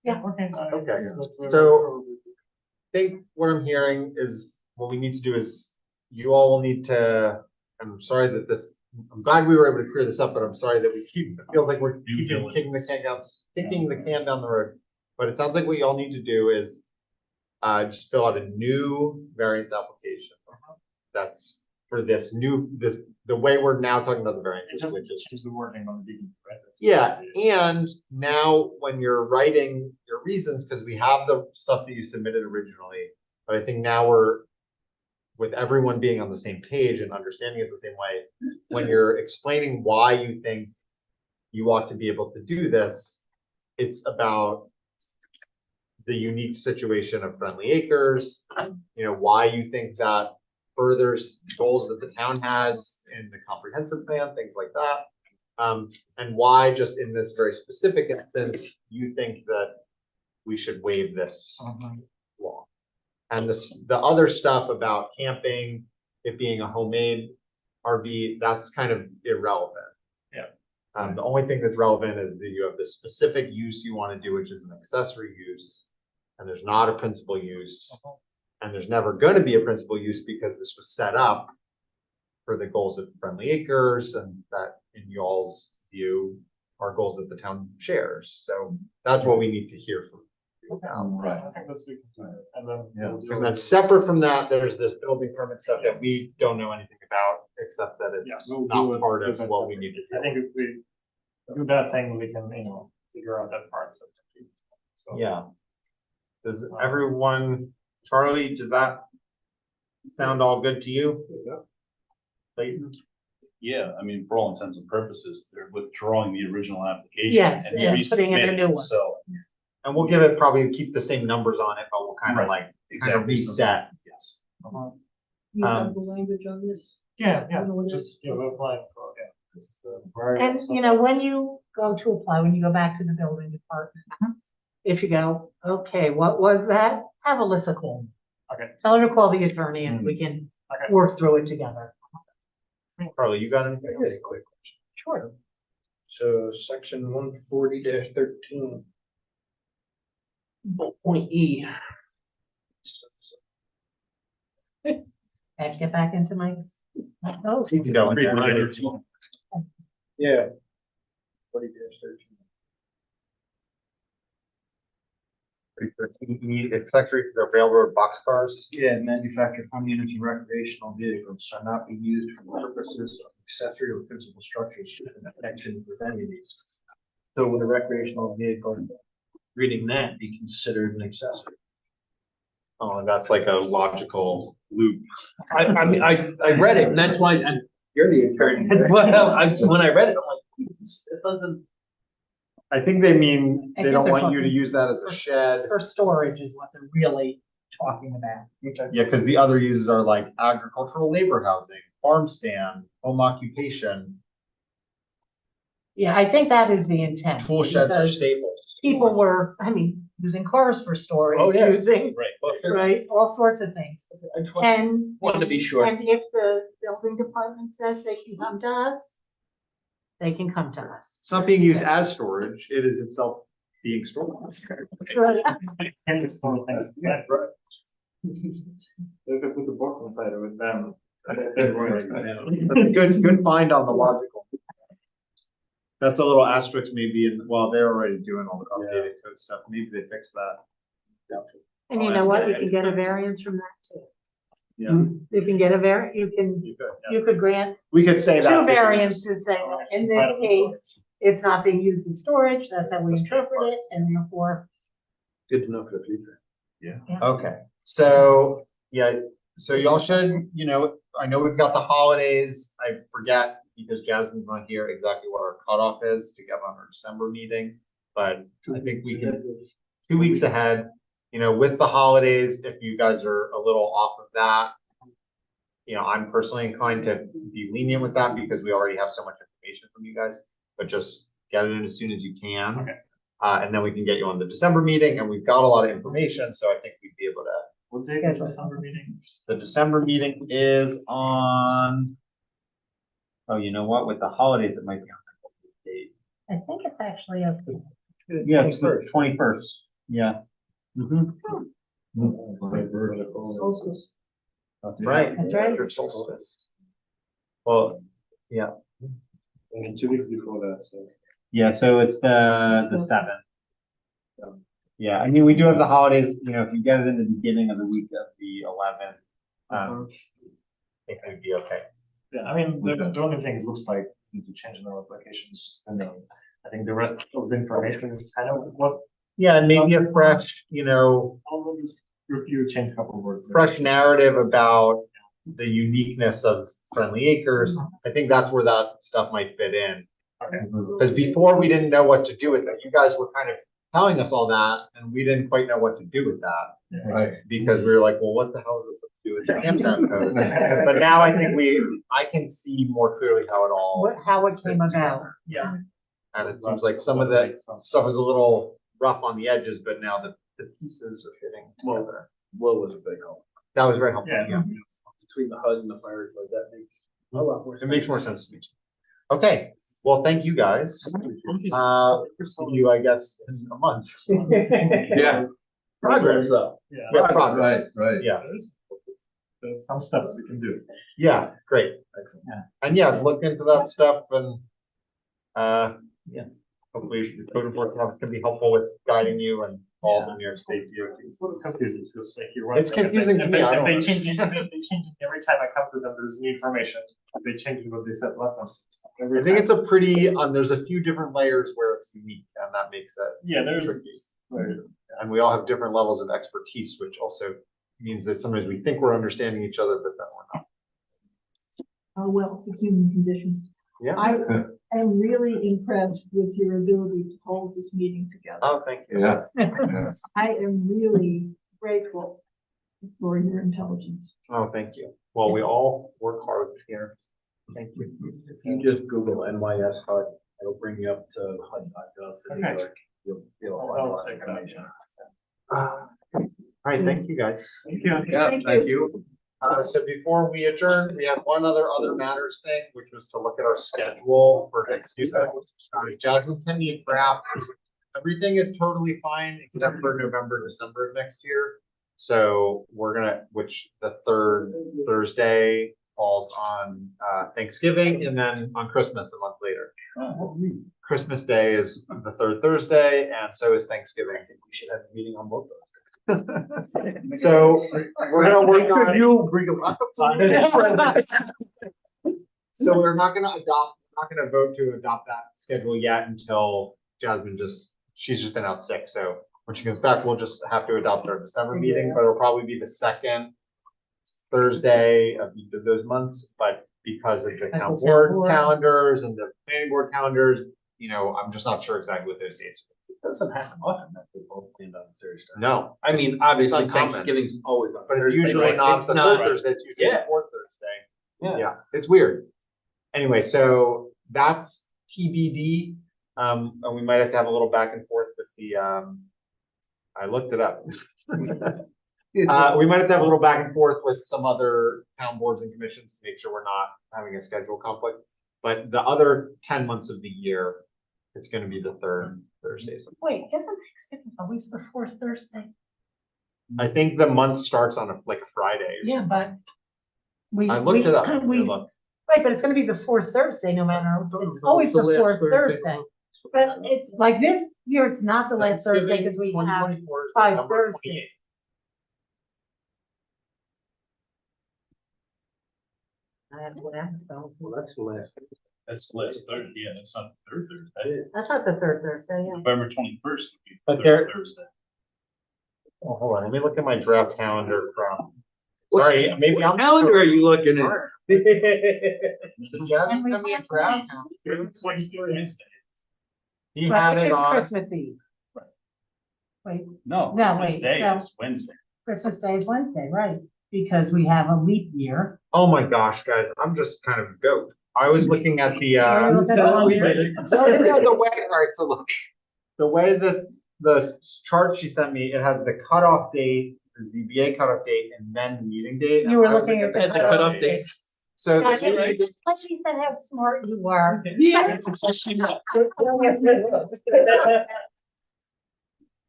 Yeah. Okay. Okay. That's what So- I think what I'm hearing is what we need to do is you all will need to, I'm sorry that this, I'm glad we were able to clear this up, but I'm sorry that we keep, it feels like we're Due kicking the can down the road. But it sounds like what y'all need to do is just fill out a new variance application. That's for the way we're now talking about the It variances, just which is. change the wording on the beginning, right? That's Yeah, what it is. and now when you're writing your reasons, because we have the stuff that you submitted originally, but I think now with everyone being on the same page and understanding it the same way, when you're explaining why you think you ought to be able to do this, it's about the unique situation of Friendly Acres, why you think that furthers goals that the town has in the comprehensive plan, things like that. And why just in this very specific instance, you think that we should waive this law. And the other stuff about camping, it being a homemade RV, that's kind of irrelevant. Yeah. The only thing that's relevant is that you have the specific use you want to do, which is an accessory use, and there's not a principal use. And there's never going to be a principal use because this was set up for the goals of Friendly Acres, and that in y'all's view are goals that the town shares. So that's what we need to hear from you. Right. I think that's we can do it, and then. Yeah. we'll deal And with then this. separate from that, there's this building permit stuff that we don't know anything about. except that Yeah, it's we'll do not it part with of that what we separate. need to I do. think if we do that thing, we can, figure out that part. So. Yeah. Does everyone, Charlie, does that sound all good to you? Clayton? Yeah, I mean, for all intents and purposes, they're withdrawing the original application. Yes, and putting in a resubmitting new it, one. So. And we'll give it, probably keep the same numbers on it, but we'll kind of Right. kind of reset. Yes. You have the language on this? Yeah, I know it just, is. we're applying for, And, when you go to apply, when you go back to the building department, if you go, okay, what was that? Have Alyssa call. Okay. Tell her to call the attorney and we can Okay. work through it together. Carly, you got anything? Very quick. Sure. So section 140-13. Bullet point E. I have to get back into my. Oh, You can go. Yeah. 40-13. Accessory to the railroad boxcars. Yeah, manufactured home units and recreational vehicles shall not be used for purposes of accessory or principal structures in connection with any of these. So would a recreational vehicle, reading that, be considered an accessory? Oh, that's like a logical loop. I mean, I read it, and that's why, and you're the attorney. Well, when I read it, I'm like, it doesn't. I think they mean, I they think don't they're want you to talking use that as a shed. for storage is what they're really talking about. Yeah, because the other uses are like agricultural labor housing, farm stand, home occupation, Yeah, I think that is the intent. tool sheds or because staples. People were, using cars for storage, Oh, yeah. using, Right. right, all sorts of things. And. Wanted to be sure. And if the building department says they can come to us, they can come to us. It's not being used as storage, it is itself being stored. Right. And just store things inside. They could put the box inside of it, then. Good find on the logical. That's a little asterisk maybe in, well, they're already doing all the updated code stuff, maybe they fixed that. And you know what, you can get a variance from that too. Yeah. You can get a you could grant We could say that. two variances saying, that in this case, it's not being used as storage, that's how we interpret it, and therefore. Good to know for the future. Okay, so, yeah, so y'all should, I know we've got the holidays, I forget, because Jasmine's not here, exactly what our cutoff is to get on our December meeting. But I think we can, 2 weeks ahead, with the holidays, if you guys are a little off of that. I'm personally inclined to be lenient with that because we already have so much information from you guys, but just get it in as soon as you can. Okay. And then we can get you on the December meeting, and we've got a lot of information, so I think we'd be able to. What date is the summer meeting? The December meeting is on. Oh, you know what? With the holidays, it might be on the date. I think it's actually a. Yeah, it's the 21st. Yeah. Solstice. That's right. That's right. Well, yeah. And 2 weeks before that, so. Yeah, so it's the 7th. Yeah, I mean, we do have the holidays, if you get it in the beginning of the week of the 11th, I think it would be okay. Yeah, I mean, the only thing it looks like to change in our application is just the name. I think the rest of the information is kind of what. Yeah, and maybe a fresh, I'll just review, change a couple of words. fresh narrative about the uniqueness of Friendly Acres. I think that's where that stuff might fit in. Okay. Because before we didn't know what to do with it. You guys were kind of telling us all that, and we didn't quite know what to do with that. Right. Because we were like, well, what the hell is this to do with the campground code? But now I think I can see more clearly how it all. How it came fits about. together. Yeah. And it seems like some of that stuff is a little rough on the edges, but now the pieces are fitting together. Well, was a big help. That was very helpful. Yeah. Yeah. Between the HUD and the fire code, that makes a lot more It sense. makes more sense to me. Okay, well, thank you guys. See you, I guess, in a month. Yeah. Progress. Yeah. Yeah, progress. Right. Yeah, There's some steps we can do. yeah, great. Excellent. And yeah, look into that stuff and, yeah, hopefully the code enforcement office can be helpful with guiding you and called the New York State DOT. It's a little confusing, it's just like you're. It's confusing to me, I don't They change it, understand. they change it every time I come to them, there's new information, they change what they said last time. I think it's a pretty, there's a few different layers where it's unique, and that makes it Yeah, there's. tricky. And we all have different levels of expertise, which also means that sometimes we think we're understanding each other, but then we're not. Oh, well, it's a human condition. Yeah. I am really impressed with your ability to hold this meeting together. Oh, thank you. Yeah. I am really grateful for your intelligence. Oh, thank you. Well, we all work hard here. Thank you. If you just Google NYS HUD, it'll bring you up to HUD.gov for New Okay. York. You'll I'll find a lot of check it out. information. All right, thank you, guys. Yeah, thank you. So before we adjourn, we have one other matters thing, which was to look at our schedule for next year. Jasmine sent me a draft. Everything is totally fine except for November, December of next year. So we're gonna, which the third Thursday falls on Thanksgiving, and then on Christmas a month later. Christmas Day is the third Thursday, and so is Thanksgiving. I think we should have a meeting on both those. So we're gonna work on. You bring a lot So we're not gonna vote to adopt that schedule yet until Jasmine she's just been out sick, so when she comes back, we'll just have to adopt our December meeting, but it'll probably be the second Thursday of each of those months, but because of the town board calendars and the planning board calendars, I'm just not sure exactly what those dates are. It doesn't happen often that they both stand on Thursday. No, I mean, obviously uncommon. Thanksgiving's always on but it's Thursday, usually right? not It's the not- third Thursday, it's usually the Yeah. fourth Thursday. Yeah. Yeah, it's weird. Anyway, so that's TBD. And we might have to have a little back and forth with the, I looked it up. We might have to have a little back and forth with some other town boards and commissions to make sure we're not having a schedule conflict. But the other 10 months of the year, it's gonna be the third Thursdays. Wait, isn't Thanksgiving always the fourth Thursday? I think the month starts on a Friday. or Yeah, something. but. We. I looked it up. Here, We, look. right, but it's gonna be the fourth Thursday, no matter, it's it's always the the last fourth Thursday. Thursday. But it's like this year, it's not the last Thursday, because we have 2024 is 5 November Thursdays. 28th. Well, that's the last. That's the last Thursday, yeah, that's not the third Thursday. That's not the third Thursday, yeah. November 21st would be But the there- third Thursday. Oh, hold on, let me look at my draft calendar from. Sorry, maybe I'm. Calendar are you looking at? Did Jasmine And we send me a have draft to- calendar? It's like Wednesday. He Right, had which it is on. Christmas Eve. Wait, No, No, Christmas wait, Day so- is Wednesday. Christmas Day is Wednesday, right? Because we have a leap year. Oh my gosh, guys, I'm just kind of a goat. I was looking at the, Are you looking at one? sorry, no, the way, all right, so look. The way the chart she sent me, it has the cutoff date, the ZBA cutoff date, and then the meeting date. You were I was looking at the cutoff date. So. the Gotcha. meeting date- But she said how smart you are. Yeah.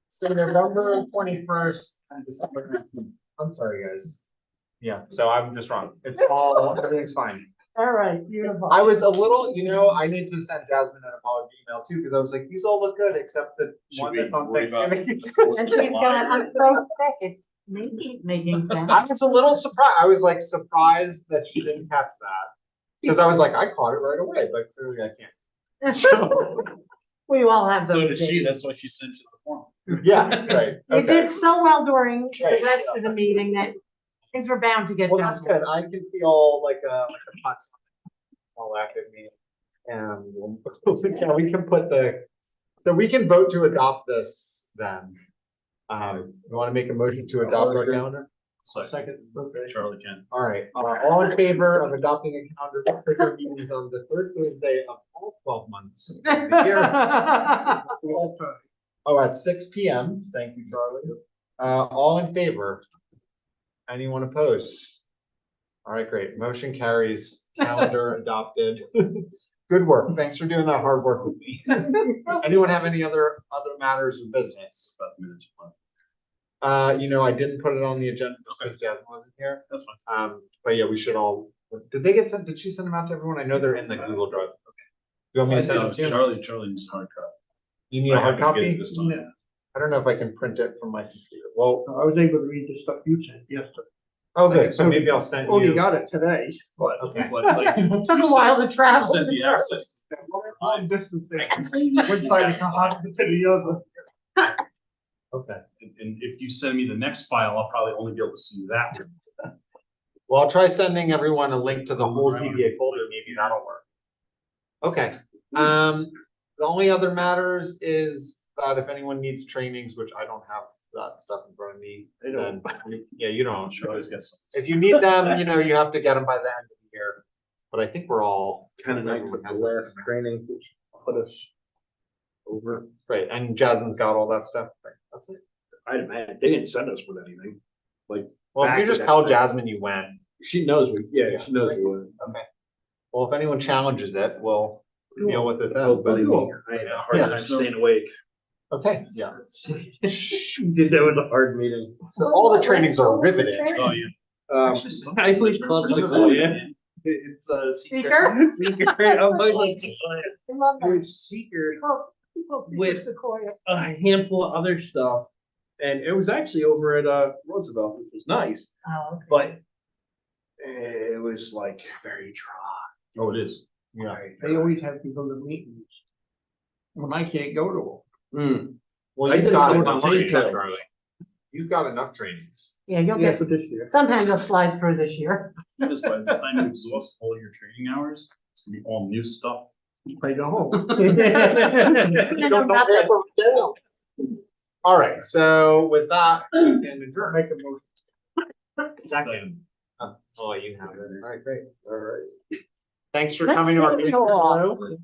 So November 21st and December 19th. I'm sorry, guys. Yeah, so I'm just wrong. It's all, everything's fine. All right, beautiful. I was a little, I need to send Jasmine an apology email too, because I was like, these all look good except the Should one we that's on worry about Thanksgiving. And she's got, I'm so second, making sense. I was a little surprised. I was like surprised that she didn't catch that. Because I was like, I caught it right away, but clearly I can't. We all have So those did she, days. that's why she sent you the form. Yeah, right. You Okay. did so well during Right, the rest of the meeting that things were bound to get Well, done. that's good. I can feel like a pot all laugh at me. And we can put so we can vote to adopt this then. You want to make a motion to adopt our calendar? Second, Charlie can. All right, all in favor of adopting a calendar for quicker meetings on the third Thursday of all 12 months of the year? Oh, at 6 p.m. Thank you, Charlie. All in favor? Anyone opposed? All right, great. Motion carries. Calendar adopted. Good work. Thanks for doing that hard work with me. Anyone have any other matters of business? About the minutes. I didn't put it on the agenda because Jasmine wasn't here. That's fine. But yeah, we should all. Did they get sent? Did she send them out to everyone? I know they're in the Google Drive. Okay. You want me to send them to you? Charlie needs a hard copy. You need a hard I have to get it copy? this time. I don't know if I can print it from my computer. Well, I was able to read the stuff you sent yesterday. okay, so maybe I'll send Only you. got it today. Okay. But like, Took a while to travel. send the access. Long distance thing. One side of Cohasset to the other. Okay. And if you send me the next file, I'll probably only be able to see that one. Well, I'll try sending everyone a link to the whole ZBA folder, maybe that'll work. Okay, the only other matters is that if anyone needs trainings, which I don't have that stuff in front of me, then, yeah, you don't. I'm sure I always get some. If you need them, you know, you have to get them by the end of the year, but I think we're all. Kind of nice with the last training, which put us over. Right, and Jasmine's got all that stuff, right, that's it. I imagine, they didn't send us with anything. Like, Well, if Back you to just that tell thing. Jasmine you went, she knows we, yeah, she knows we would. well, if anyone challenges it, we'll deal with it Oh, then. believe me, I had a hard Yeah. time staying awake. Okay, yeah. Did that with a hard meeting. So all the trainings are riveted. Oh, yeah. I always call it Sequoia. It's Seeker? Seeker. I'm like Sequoia. I love It that. was Seeker, People see with- Sequoia. a handful of other stuff. And it was actually over at Roosevelt, which was nice, Oh, okay. but it was like very dry. Oh, it is. Yeah. They always have people to meetings. When I can't go to them. Well, I you've did got it with enough my trainings, tail. Charlie. You've got enough trainings. Yeah, you'll Yeah, get, for this year. somehow you'll slide through this year. Because by the time you exhaust all your training hours, it's gonna be all new stuff. I know. You know nothing. All right, so with that, we can adjourn. Make a motion. Second. Oh, you have it. All right, great. All right. Thanks for Let's coming to our take it meeting. all.